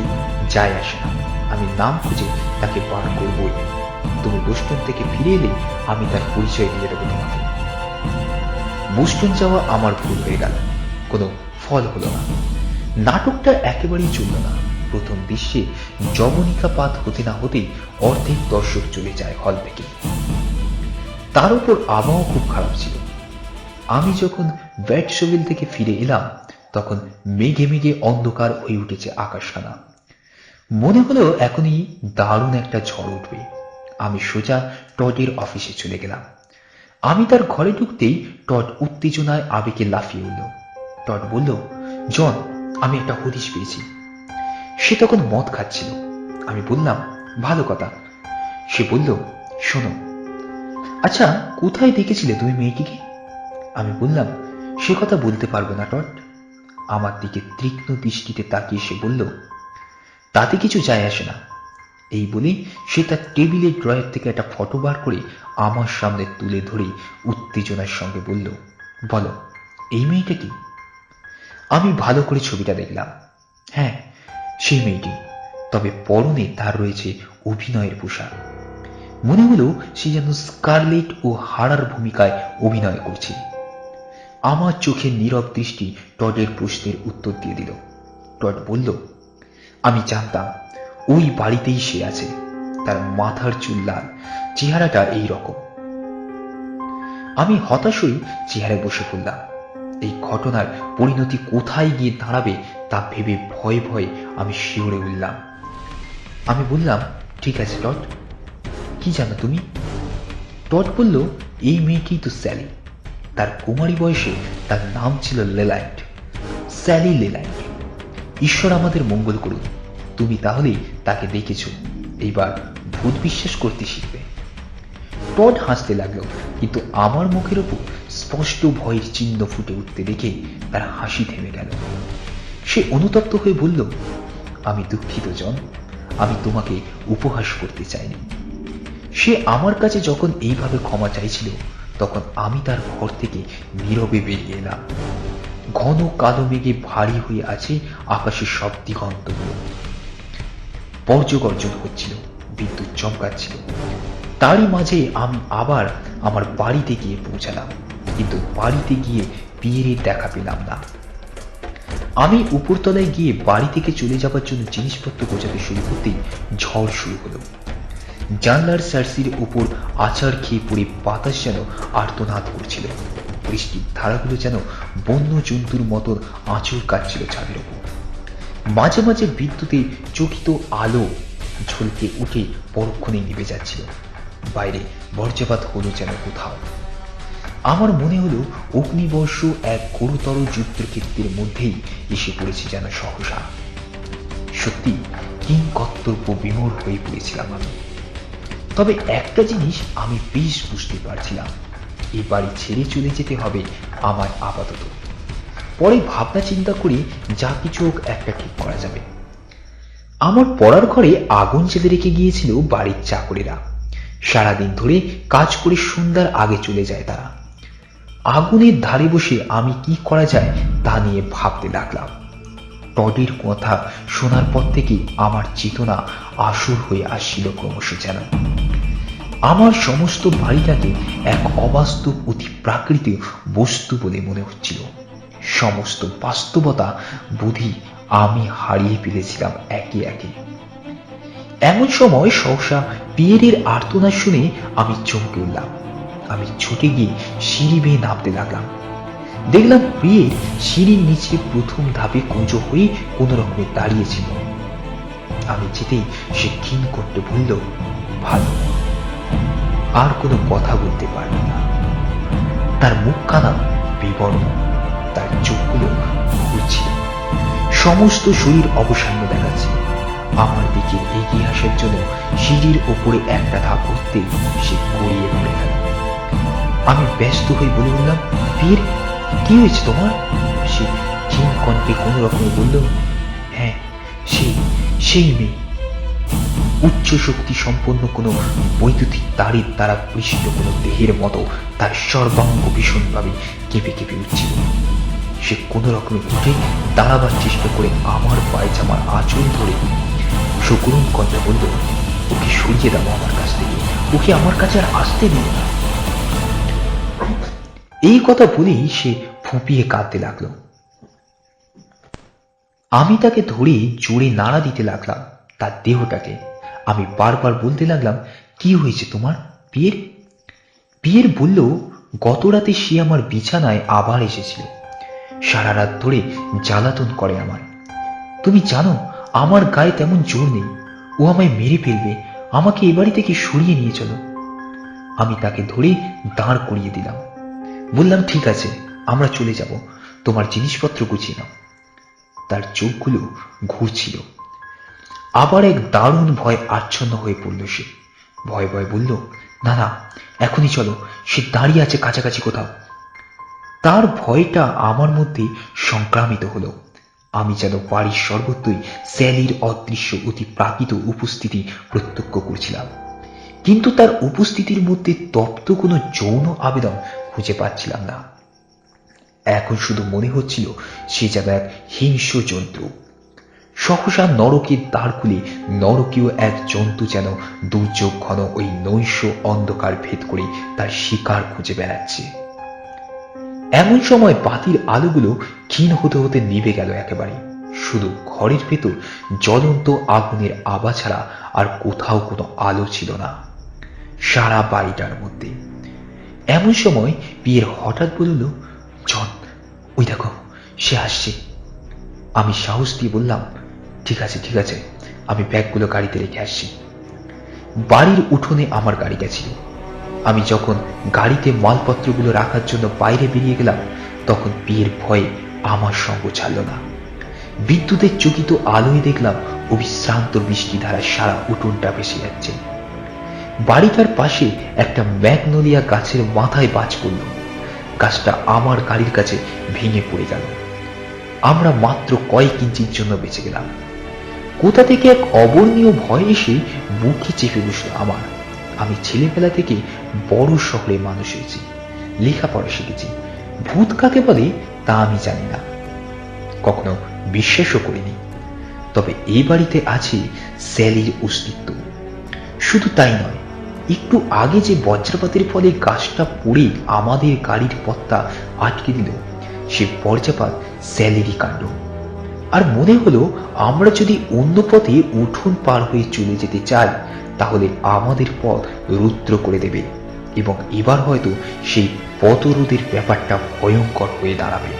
যায় আসে না, আমি নাম খুঁজে তাকে বার করবই। তুমি বোস্টন থেকে ফিরে এলে আমি তার পরিচয় দিয়ে দেবো তোমাকে। বোস্টন যাওয়া আমার ভুল হয়ে গেল, কোনো ফল হলো না। নাটকটা একেবারেই চলল না। প্রথম দৃশ্যে যবনিকাপাত হতে না হতেই অর্ধেক দর্শক চলে যায় হল থেকে। তার উপর আবহাওয়া খুব খারাপ ছিল। আমি যখন ব্যাটসভিল থেকে ফিরে এলাম তখন মেঘে মেঘে অন্ধকার হয়ে উঠেছে আকাশখানা। মনে হলো এখনই দারুণ একটা ঝড় উঠবে। আমি সোজা টডের অফিসে চলে গেলাম। আমি তার ঘরে ঢুকতেই টড উত্তেজনায় আবেগে লাফিয়ে উঠল। টড বলল, জন, আমি একটা হদিশ পেয়েছি। সে তখন মদ খাচ্ছিল। আমি বললাম, ভালো কথা। সে বলল, শোনো, আচ্ছা, কোথায় দেখেছিলে তুমি মেয়েটিকে? আমি বললাম, সে কথা বলতে পারবো না টড। আমার দিকে তীক্ষ্ণ দৃষ্টিতে তাকিয়ে সে বলল, তাতে কিছু যায় আসে না। এই বলে সে তার টেবিলের ড্রয়ার থেকে একটা ফটো বার করে আমার সামনে তুলে ধরে উত্তেজনার সঙ্গে বলল, বলো, এই মেয়েটা কি? আমি ভালো করে ছবিটা দেখলাম। হ্যাঁ, সেই মেয়েটি, তবে পরনে তার রয়েছে অভিনয়ের পোশাক। মনে হলো সে যেন স্কারলেট ও হারার ভূমিকায় অভিনয় করছে। আমার চোখের নীরব দৃষ্টি টডের প্রশ্নের উত্তর দিয়ে দিল। টড বলল, আমি জানতাম ওই বাড়িতেই সে আছে। তার মাথার চুল লাল, চেহারাটা এই রকম। আমি হতাশ হয়ে চেহারায় বসে পড়লাম। এই ঘটনার পরিণতি কোথায় গিয়ে দাঁড়াবে তা ভেবে ভয়ে ভয়ে আমি শিউরে উঠলাম। আমি বললাম, ঠিক আছে টড, কি জানো তুমি? টড বলল, এই মেয়েটি তো স্যালি। তার কুমারী বয়সে তার নাম ছিল লেল্যান্ড, স্যালি লেল্যান্ড। ঈশ্বর আমাদের মঙ্গল করুন, তুমি তাহলে তাকে দেখেছ, এইবার ভূত বিশ্বাস করতে শিখবে। টড হাসতে লাগলো, কিন্তু আমার মুখের উপর স্পষ্ট ভয়ের চিহ্ন ফুটে উঠতে দেখে তার হাসি থেমে গেল। সে অনুতপ্ত হয়ে বলল, আমি দুঃখিত জন, আমি তোমাকে উপহাস করতে চাইনি। সে আমার কাছে যখন এইভাবে ক্ষমা চাইছিল তখন আমি তার ঘর থেকে নীরবে বেরিয়ে এলাম। ঘন কালো মেঘে ভারী হয়ে আছে আকাশের সব দিগন্তগুলো। বর্জ্যগর্জন হচ্ছিল, বিদ্যুৎ চমকাচ্ছিল। তারই মাঝে আমি আবার আমার বাড়িতে গিয়ে পৌঁছালাম, কিন্তু বাড়িতে গিয়ে পিয়েরের দেখা পেলাম না। আমি উপরতলায় গিয়ে বাড়ি থেকে চলে যাবার জন্য জিনিসপত্র গোছাতে শুরু করতেই ঝড় শুরু হলো। জানলার সার্সির উপর আছাড় খেয়ে পড়ে বাতাস যেন আর্তনাদ করছিল। বৃষ্টির ধারাগুলো যেন বন্য জন্তুর মতন আঁচড় কাটছিল ছাদের উপর। মাঝে মাঝে বিদ্যুতে চকিত আলো ঝলকে উঠে পরক্ষণে নিভে যাচ্ছিল। বাইরে বজ্রপাত হলো যেন কোথাও। আমার মনে হলো অগ্নিবর্ষ এক গুরুতর যুদ্ধক্ষেত্রের মধ্যেই এসে পড়েছে যেন সহসা। সত্যি কিংকর্তব্য বিমূঢ় হয়ে পড়েছিলাম আমি। তবে একটা জিনিস আমি বেশ বুঝতে পারছিলাম, এই বাড়ি ছেড়ে চলে যেতে হবে আমার আপাতত। পরে ভাবনা চিন্তা করে যা কিছু হোক একটা ঠিক করা যাবে। আমার পড়ার ঘরে আগুন জ্বেলে রেখে গিয়েছিল বাড়ির চাকরেরা। সারাদিন ধরে কাজ করে সন্ধ্যার আগে চলে যায় তারা। আগুনের ধারে বসে আমি কি করা যায় তা নিয়ে ভাবতে লাগলাম। টডির কথা শোনার পর থেকে আমার চেতনা আসর হয়ে আসছিল ক্রমশ যেন। আমার সমস্ত বাড়িটাকে এক অবাস্তব অতি প্রাকৃতিক বস্তু বলে মনে হচ্ছিল। সমস্ত বাস্তবতা বুদ্ধি আমি হারিয়ে ফেলেছিলাম একে একে। এমন সময় সহসা পিয়েরের আর্তনাদ শুনে আমি চমকে উঠলাম। আমি ছুটে গিয়ে সিঁড়ি বেয়ে নামতে লাগলাম। দেখলাম পিয়ের সিঁড়ির নিচে প্রথম ধাপে কুঁজো হয়ে কোন রকমে দাঁড়িয়েছিল। আমি যেতেই সে ক্ষীণ করতে বলল, ভালো। আর কোনো কথা বলতে পারল না। তার মুখখানা বিবর্ণ, তার চোখগুলো ঘুরছিল, সমস্ত শরীর অবসান্ন দেখাচ্ছে। আমার দিকে এগিয়ে আসার জন্য সিঁড়ির ওপরে একটা ধাপ উঠতেই সে গড়িয়ে পড়ে গেল। আমি ব্যস্ত হয়ে বলে বললাম, পীর, কি হয়েছে তোমার? সে ক্ষীণ কণ্ঠে কোন রকমে বলল, হ্যাঁ, সেই মেয়ে। উচ্চ শক্তি সম্পন্ন কোনো বৈদ্যুতিক তারের দ্বারা পৃষ্ঠ কোনো দেহের মতো তার সর্বাঙ্গ ভীষণভাবে কেঁপে কেঁপে উঠছিল। সে কোন রকমে উঠে দাঁড়াবার চেষ্টা করে আমার পায়জামার আঁচল ধরে সকরুণ কণ্ঠে বলল, ওকে সরিয়ে দাও আমার কাছ থেকে, ওকে আমার কাছে আর আসতে দিও না। এই কথা বলেই সে ফুঁপিয়ে কাঁদতে লাগলো। আমি তাকে ধরে জোরে নাড়া দিতে লাগলাম তার দেহটাকে। আমি বারবার বলতে লাগলাম, কি হয়েছে তোমার পিয়ের? পিয়ের বলল, গত রাতে সে আমার বিছানায় আবার এসেছিল। সারা রাত ধরে জ্বালাতন করে আমার। তুমি জানো আমার গায়ে তেমন জোর নেই, ও আমায় মেরে ফেলবে, আমাকে এ বাড়ি থেকে সরিয়ে নিয়ে চলো। আমি তাকে ধরে দাঁড় করিয়ে দিলাম। বললাম, ঠিক আছে, আমরা চলে যাব, তোমার জিনিসপত্র গুছিয়ে নাও। তার চোখগুলো ঘুরছিল। আবার এক দারুণ ভয় আচ্ছন্ন হয়ে পড়ল সে। ভয় ভয় বলল, না না, এখনই চলো, সে দাঁড়িয়ে আছে কাছাকাছি কোথাও। তার ভয়টা আমার মধ্যে সংক্রামিত হলো। আমি যেন বাড়ির সর্বত্রই স্যালির অদৃশ্য অতি প্রাকৃত উপস্থিতি প্রত্যক্ষ করছিলাম, কিন্তু তার উপস্থিতির মধ্যে তপ্ত কোনো যৌন আবেদন খুঁজে পাচ্ছিলাম না। এখন শুধু মনে হচ্ছিল সে যেন এক হিংস্র জন্তু। সহসা নরকের দ্বার খুলে নরকীয় এক জন্তু যেন দুর্যোগ ঘন ওই নৈশ অন্ধকার ভেদ করে তার শিকার খুঁজে বেড়াচ্ছে। এমন সময় বাতির আলোগুলো ক্ষীণ হতে হতে নিভে গেল একেবারে। শুধু ঘরের ভেতর জ্বলন্ত আগুনের আভা ছাড়া আর কোথাও কোনো আলো ছিল না সারা বাড়িটার মধ্যে। এমন সময় পিয়ের হঠাৎ বলল, জন, ওই দেখো, সে আসছে। আমি সাহস দিয়ে বললাম, ঠিক আছে ঠিক আছে, আমি ব্যাগগুলো গাড়িতে রেখে আসছি। বাড়ির উঠোনে আমার গাড়িটা ছিল। আমি যখন গাড়িতে মালপত্রগুলো রাখার জন্য বাইরে বেরিয়ে গেলাম, তখন পিয়ের ভয়ে আমার সঙ্গ ছাড়ল না। বিদ্যুতের চকিত আলোয় দেখলাম অবিশ্রান্ত বৃষ্টি ধারা সারা উঠোনটা ভেসে যাচ্ছে। বাড়িটার পাশে একটা ম্যাগনোলিয়া গাছের মাথায় বাজ পড়ল। গাছটা আমার গাড়ির কাছে ভেঙে পড়ে গেল। আমরা মাত্র কয়েক ইঞ্চির জন্য বেঁচে গেলাম। কোথা থেকে এক অবর্ণীয় ভয় এসে মুখে চেপে বসলো আমার। আমি ছেলেবেলা থেকে বড় শহরে মানুষ হয়েছি, লেখাপড়া শিখেছি। ভূত কাকে বলে তা আমি জানি না, কখনো বিশ্বাসও করিনি। তবে এই বাড়িতে আছে স্যালির অস্তিত্ব। শুধু তাই নয়, একটু আগে যে বজ্রপাতের ফলে গাছটা পড়ে আমাদের গাড়ির পথটা আটকে দিল, সে বজ্রপাত স্যালিরই কাণ্ড। আর মনে হলো আমরা যদি অন্য পথে উঠোন পার হয়ে চলে যেতে চাই, তাহলে আমাদের পথ রুদ্র করে দেবে এবং এবার হয়তো সেই পথরোধের ব্যাপারটা ভয়ঙ্কর হয়ে দাঁড়াবে।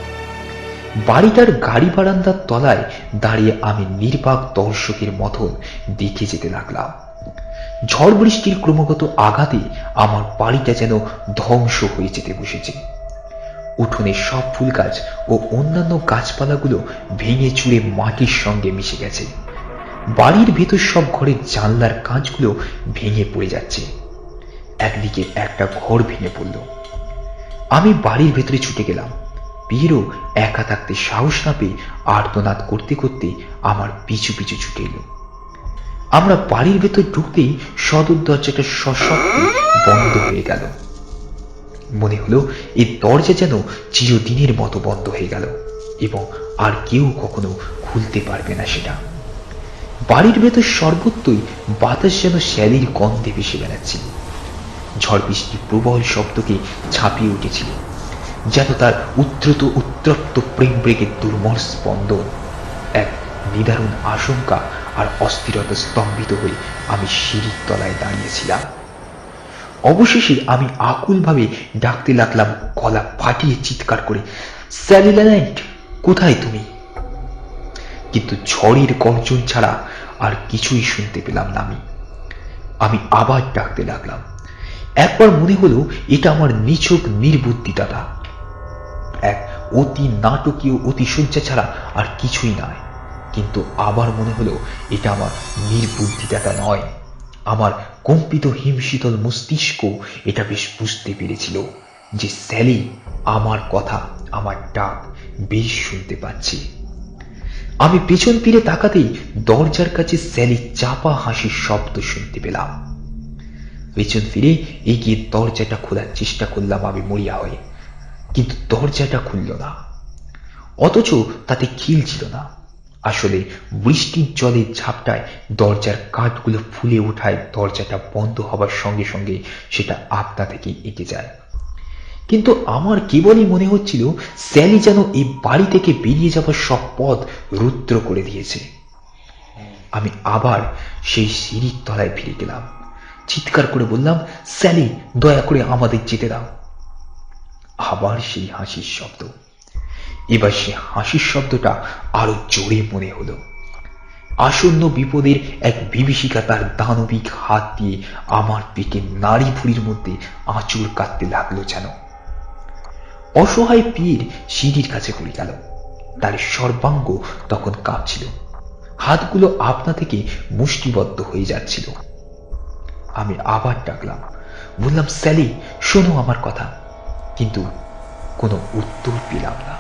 বাড়িটার গাড়ি বারান্দার তলায় দাঁড়িয়ে আমি নির্বাক দর্শকের মতন দেখে যেতে লাগলাম। ঝড় বৃষ্টির ক্রমাগত আঘাতে আমার বাড়িটা যেন ধ্বংস হয়ে যেতে বসেছে। উঠোনে সব ফুল গাছ ও অন্যান্য গাছপালাগুলো ভেঙে চুরে মাটির সঙ্গে মিশে গেছে। বাড়ির ভেতর সব ঘরের জানলার কাঁচগুলো ভেঙে পড়ে যাচ্ছে। একদিকে একটা ঘর ভেঙে পড়ল। আমি বাড়ির ভেতরে ছুটে গেলাম। পিয়েরও একা থাকতে সাহস না পেয়ে আর্তনাদ করতে করতে আমার পিছু পিছু ছুটে এলো। আমরা বাড়ির ভেতর ঢুকতেই সদর দরজাটা সশব্দে বন্ধ হয়ে গেল। মনে হলো এই দরজা যেন চিরদিনের মতো বন্ধ হয়ে গেল এবং আর কেউ কখনো খুলতে পারবে না সেটা। বাড়ির ভেতর সর্বত্রই বাতাস যেন শ্যালির গন্ধে ভেসে বেড়াচ্ছিল। ঝড় বৃষ্টির প্রবল শব্দকে ছাপিয়ে উঠেছিল, যেন তার উত্তপ্ত প্রেম ব্রেগের দুর্মর স্পন্দন। এক নিদারুণ আশঙ্কা আর অস্থিরতা স্তম্ভিত হয়ে আমি সিঁড়ির তলায় দাঁড়িয়েছিলাম। অবশেষে আমি আকুলভাবে ডাকতে লাগলাম, গলা ফাটিয়ে চিৎকার করে, স্যালি ল্যান্ড, কোথায় তুমি? কিন্তু ঝড়ের গর্জন ছাড়া আর কিছুই শুনতে পেলাম না। আমি আবার ডাকতে লাগলাম। একবার মনে হলো এটা আমার নিছক নির্বুদ্ধিতা, এক অতি নাটকীয় অতিশয্যা ছাড়া আর কিছুই নয়। কিন্তু আবার মনে হলো এটা আমার নির্বুদ্ধিতা নয়। আমার কম্পিত হিমশীতল মস্তিষ্ক এটা বেশ বুঝতে পেরেছিল যে স্যালি আমার কথা, আমার ডাক বেশ শুনতে পাচ্ছে। আমি পেছন ফিরে তাকাতেই দরজার কাছে স্যালি চাপা হাসির শব্দ শুনতে পেলাম। পেছন ফিরে এগিয়ে দরজাটা খোলার চেষ্টা করলাম আমি মরিয়া হয়ে, কিন্তু দরজাটা খুলল না। অথচ তাতে খিল ছিল না। আসলে বৃষ্টির জলের ঝাপটায় দরজার কাঠগুলো ফুলে ওঠায় দরজাটা বন্ধ হবার সঙ্গে সঙ্গে সেটা আপনা থেকেই এঁকে যায়। কিন্তু আমার কেবলই মনে হচ্ছিল স্যালি যেন এই বাড়ি থেকে বেরিয়ে যাবার সব পথ রুদ্র করে দিয়েছে। আমি আবার সেই সিঁড়ির তলায় ফিরে গেলাম। চিৎকার করে বললাম, স্যালি, দয়া করে আমাদের যেতে দাও। আবার সেই হাসির শব্দ। এবার সে হাসির শব্দটা আরো জোরে মনে হলো। আসন্ন বিপদের এক বিভীষিকা তার দানবিক হাত দিয়ে আমার পেটে নাড়ি ভুঁড়ির মধ্যে আঁচড় কাটতে লাগলো যেন। অসহায় পীর সিঁড়ির কাছে পড়ে গেল। তার সর্বাঙ্গ তখন কাঁপছিল, হাতগুলো আপনা থেকে মুষ্টিবদ্ধ হয়ে যাচ্ছিল। আমি আবার ডাকলাম, বললাম, স্যালি, শোনো আমার কথা। কিন্তু কোনো উত্তর পেলাম না।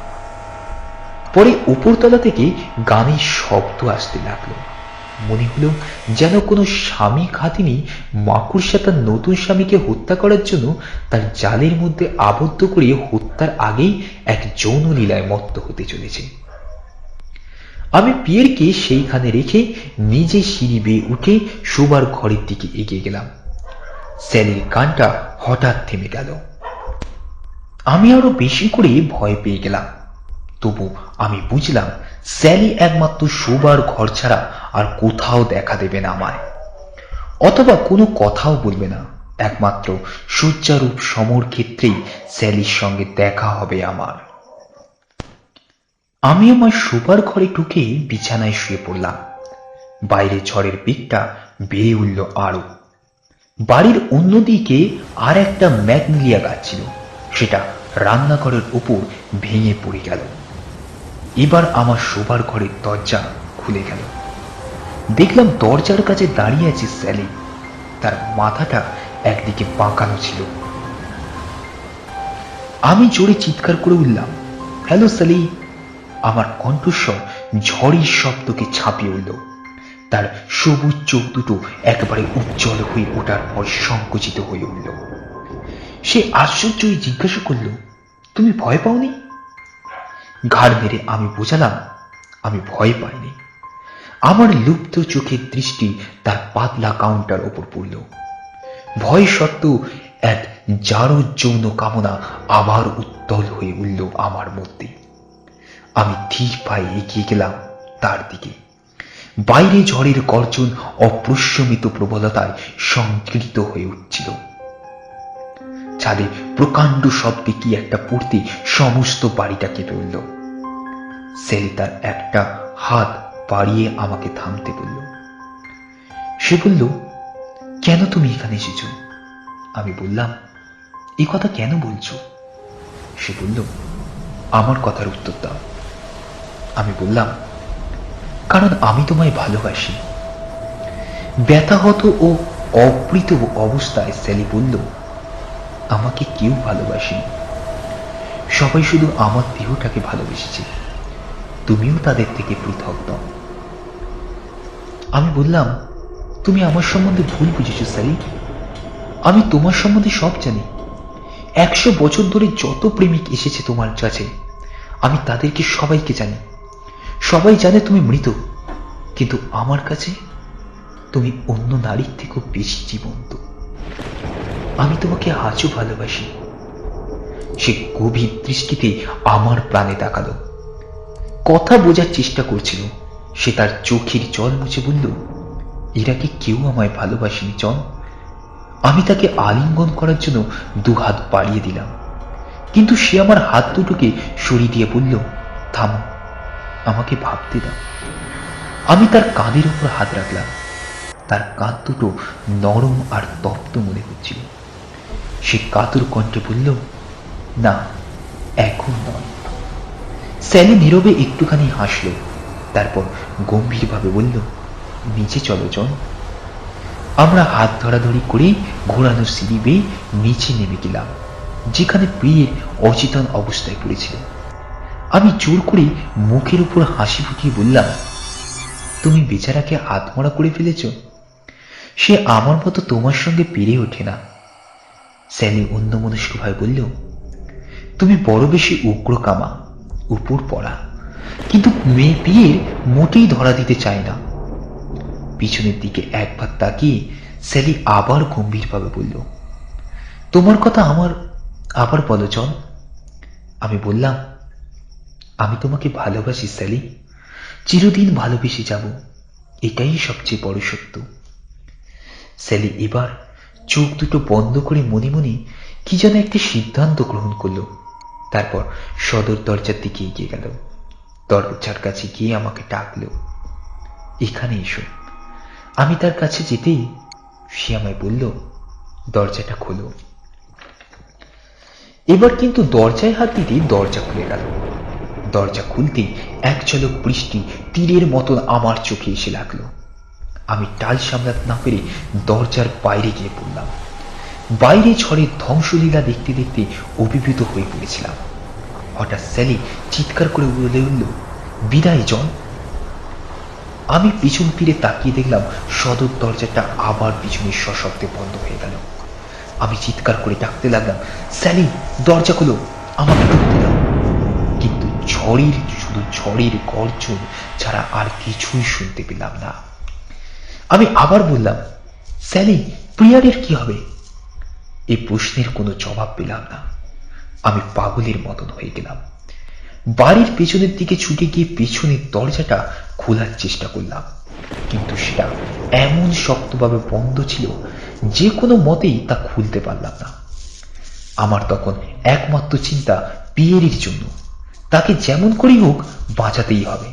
পরে উপরতলা থেকে গানের শব্দ আসতে লাগলো। মনে হলো যেন কোনো স্বামী খাতিনি মাকুড়সা তার নতুন স্বামীকে হত্যা করার জন্য তার জালের মধ্যে আবদ্ধ করে হত্যার আগেই এক যৌন লীলায় মত্ত হতে চলেছে। আমি পিয়েরকে সেইখানে রেখে নিজে সিঁড়ি বেয়ে উঠে শোবার ঘরের দিকে এগিয়ে গেলাম। স্যালির গানটা হঠাৎ থেমে গেল। আমি আরো বেশি করে ভয় পেয়ে গেলাম। তবু আমি বুঝলাম স্যালি একমাত্র শোবার ঘর ছাড়া আর কোথাও দেখা দেবে না আমায়, অথবা কোনো কথাও বলবে না। একমাত্র সূর্যারূপ সমর ক্ষেত্রেই স্যালির সঙ্গে দেখা হবে আমার। আমি আমার শোবার ঘরে ঢুকে বিছানায় শুয়ে পড়লাম। বাইরে ঝড়ের বেগটা বেড়ে উঠল আরো। বাড়ির অন্যদিকে আর একটা ম্যাগনোলিয়া গাছ ছিল, সেটা রান্নাঘরের উপর ভেঙে পড়ে গেল। এবার আমার শোবার ঘরের দরজা খুলে গেল। দেখলাম দরজার কাছে দাঁড়িয়ে আছে স্যালি। তার মাথাটা একদিকে বাঁকানো ছিল। আমি জোরে চিৎকার করে উঠলাম, হ্যালো স্যালি। আমার কণ্ঠস্বর ঝড়ের শব্দকে ছাপিয়ে উঠল। তার সবুজ চোখ দুটো একবারে উজ্জ্বল হয়ে ওঠার পর সংকুচিত হয়ে উঠল। সে আশ্চর্য জিজ্ঞাসা করল, তুমি ভয় পাওনি? ঘাড় মেরে আমি বোঝালাম, আমি ভয় পাইনি। আমার লুপ্ত চোখের দৃষ্টি তার পাতলা কাউন্টার ওপর পড়ল। ভয় সত্ত্বেও এক জারো যৌন কামনা আবার উত্তল হয়ে উঠল আমার মধ্যে। আমি ধীর পায়ে এগিয়ে গেলাম তার দিকে। বাইরে ঝড়ের গর্জন অপ্রশমিত প্রবলতায় সংকৃত হয়ে উঠছিল। ছাদে প্রকাণ্ড শব্দে কি একটা পড়তে সমস্ত বাড়িটা কেঁপে উঠল। সেলি তার একটা হাত বাড়িয়ে আমাকে থামতে বলল। সে বলল, কেন তুমি এখানে এসেছ? আমি বললাম, এই কথা কেন বলছো? সে বলল, আমার কথার উত্তর দাও। আমি বললাম, কারণ আমি তোমায় ভালোবাসি। ব্যথাহত ও অপ্রীত অবস্থায় স্যালি বলল, আমাকে কেউ ভালোবাসেনি, সবাই শুধু আমার দেহটাকে ভালোবেসেছে, তুমিও তাদের থেকে পৃথক নও। আমি বললাম, তুমি আমার সম্বন্ধে ভুল বুঝেছ স্যালি, আমি তোমার সম্বন্ধে সব জানি। 100 বছর ধরে যত প্রেমিক এসেছে তোমার কাছে, আমি তাদেরকে সবাইকে জানি। সবাই জানে তুমি মৃত, কিন্তু আমার কাছে তুমি অন্য নারীর থেকেও বেশি জীবন্ত। আমি তোমাকে আজও ভালোবাসি। সে গভীর দৃষ্টিতে আমার প্রাণে তাকালো, কথা বোঝার চেষ্টা করছিল। সে তার চোখের জল মুছে বলল, এরা কি কেউ আমায় ভালোবাসেনি জন? আমি তাকে আলিঙ্গন করার জন্য 2 হাত বাড়িয়ে দিলাম, কিন্তু সে আমার হাত দুটোকে সরিয়ে দিয়ে বলল, থামো, আমাকে ভাবতে দাও। আমি তার কাঁধের উপর হাত রাখলাম। তার কাঁধ দুটো নরম আর তপ্ত মনে হচ্ছিল। সে কাতর কণ্ঠে বলল, না, এখন নয়। স্যালি নীরবে একটুখানি হাসল, তারপর গম্ভীরভাবে বলল, নিচে চলো জন। আমরা হাত ধরাধরি করে ঘোরানো সিঁড়ি বেয়ে নিচে নেমে গেলাম, যেখানে প্রিয়ের অচেতন অবস্থায় পড়েছিল। আমি জোর করে মুখের উপর হাসি ফুটিয়ে বললাম, তুমি বেচারাকে আত্মরা করে ফেলেছ। সে আমার মতো তোমার সঙ্গে পেরে ওঠে না। স্যালি অন্যমনস্কভাবে বলল, তুমি বড় বেশি উগ্রকামা, উপর পড়া, কিন্তু মেয়ে বিয়ের মোটেই ধরা দিতে চায় না। পিছনের দিকে একবার তাকিয়ে স্যালি আবার গম্ভীরভাবে বলল, তোমার কথা আমার আবার বলো জন। আমি বললাম, আমি তোমাকে ভালোবাসি স্যালি, চিরদিন ভালোবেসে যাব, এটাই সবচেয়ে বড় সত্য। স্যালি এবার চোখ দুটো বন্ধ করে মনে মনে কি যেন একটি সিদ্ধান্ত গ্রহণ করলো। তারপর সদর দরজার দিকে এগিয়ে গেল। দরজার কাছে গিয়ে আমাকে ডাকলো, এখানে এসো। আমি তার কাছে যেতেই সে আমায় বলল, দরজাটা খোলো। এবার কিন্তু দরজায় হাত দিতে দরজা খুলে গেল। দরজা খুলতে এক ঝলক বৃষ্টি তীরের মতন আমার চোখে এসে লাগলো। আমি টাল সামলাতে না পেরে দরজার বাইরে গিয়ে পড়লাম। বাইরে ঝড়ের ধ্বংসলীলা দেখতে দেখতে অভিভূত হয়ে পড়েছিলাম। হঠাৎ স্যালি চিৎকার করে বলে উঠল, বিদায় জন। আমি পিছন ফিরে তাকিয়ে দেখলাম সদর দরজাটা আবার পিছনের সশব্দে বন্ধ হয়ে গেল। আমি চিৎকার করে ডাকতে লাগলাম, স্যালি, দরজা খোলো, আমাকে ঢুকতে দাও। কিন্তু শুধু ঝড়ের গর্জন ছাড়া আর কিছুই শুনতে পেলাম না। আমি আবার বললাম, স্যালি, প্রিয়ারের কি হবে? এই প্রশ্নের কোনো জবাব পেলাম না। আমি পাগলের মতন হয়ে গেলাম। বাড়ির পেছনের দিকে ছুটে গিয়ে পেছনের দরজাটা খোলার চেষ্টা করলাম, কিন্তু সেটা এমন শক্তভাবে বন্ধ ছিল যে কোনো মতেই তা খুলতে পারলাম না। আমার তখন একমাত্র চিন্তা পিয়েরির জন্য, তাকে যেমন করেই হোক বাঁচাতেই হবে।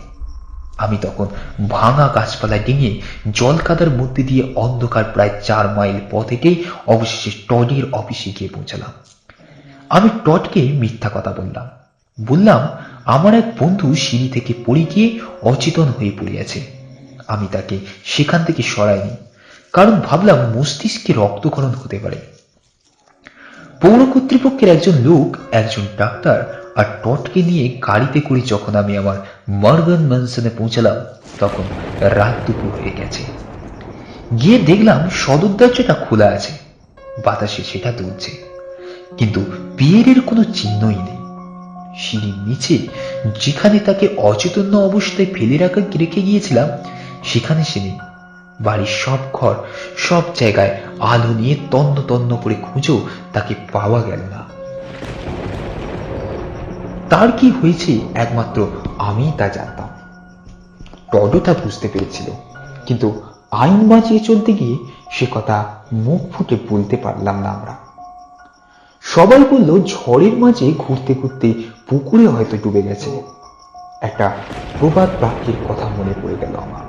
আমি তখন ভাঙা গাছপালা ডিঙিয়ে জল কাদার মধ্যে দিয়ে অন্ধকার প্রায় 4 মাইল পথ হেঁটে অবশেষে টডের অফিসে গিয়ে পৌঁছালাম। আমি টডকে মিথ্যা কথা বললাম আমার এক বন্ধু সিঁড়ি থেকে পড়ে গিয়ে অচেতন হয়ে পড়ে আছে। আমি তাকে সেখান থেকে সরাইনি, কারণ ভাবলাম মস্তিষ্কে রক্তক্ষরণ হতে পারে। পৌর কর্তৃপক্ষের একজন লোক, একজন ডাক্তার আর টডকে নিয়ে গাড়িতে করে যখন আমি আমার মর্গান ম্যানসনে পৌঁছালাম, তখন রাত দুপুর হয়ে গেছে। গিয়ে দেখলাম সদর দরজাটা খোলা আছে, বাতাসে সেটা দুলছে, কিন্তু পিয়েরের কোনো চিহ্নই নেই। সিঁড়ির নিচে যেখানে তাকে অচেতন্য অবস্থায় ফেলে রেখে গিয়েছিলাম সেখানে সে নেই। বাড়ির সব ঘর, সব জায়গায় আলো নিয়ে তন্ন তন্ন করে খুঁজেও তাকে পাওয়া গেল না। তার কি হয়েছে একমাত্র আমিই তা জানতাম। টডো তা বুঝতে পেরেছিল, কিন্তু আইন বাঁচিয়ে চলতে গিয়ে সে কথা মুখ ফুটে বলতে পারলাম না আমরা। সবাই বলল ঝড়ের মাঝে ঘুরতে ঘুরতে পুকুরে হয়তো ডুবে গেছে। একটা প্রবাদ বাক্যের কথা মনে পড়ে গেল আমার,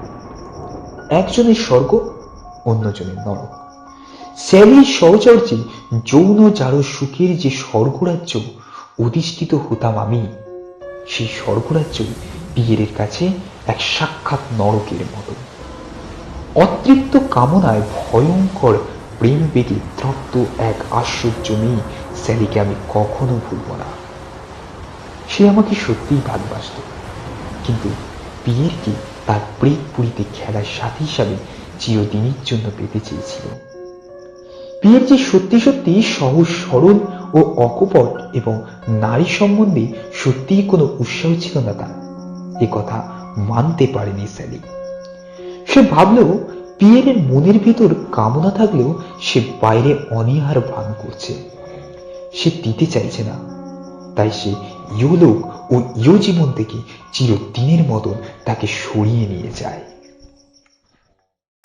একজনের স্বর্গ অন্যজনের নরক। স্যালির সহচর্যে যৌন জারো সুখের যে স্বর্গরাজ্য অধিষ্ঠিত হতাম আমি, সেই স্বর্গরাজ্য পিয়েরের কাছে এক সাক্ষাৎ নরকের মতো। অতৃপ্ত কামনায় ভয়ঙ্কর প্রেম বেগে তপ্ত এক আশ্চর্য মেয়ে স্যালিকে আমি কখনো ভুলব না। সে আমাকে সত্যিই ভালোবাসত, কিন্তু পিয়েরকে তার প্রেত পুরীতে খেলার সাথী হিসাবে চিরদিনের জন্য পেতে চেয়েছিল। পিয়ের যে সত্যি সত্যি সহজ সরল ও অকপট এবং নারী সম্বন্ধে সত্যিই কোনো উৎসাহ ছিল না তার, এ কথা মানতে পারেনি স্যালি। সে ভাবল পিয়েরের মনের ভিতর কামনা থাকলেও সে বাইরে অনীহার ভান করছে, সে দিতে চাইছে না। তাই সে ইহলোক ও ইহ জীবন থেকে চিরদিনের মতন তাকে সরিয়ে নিয়ে যায়।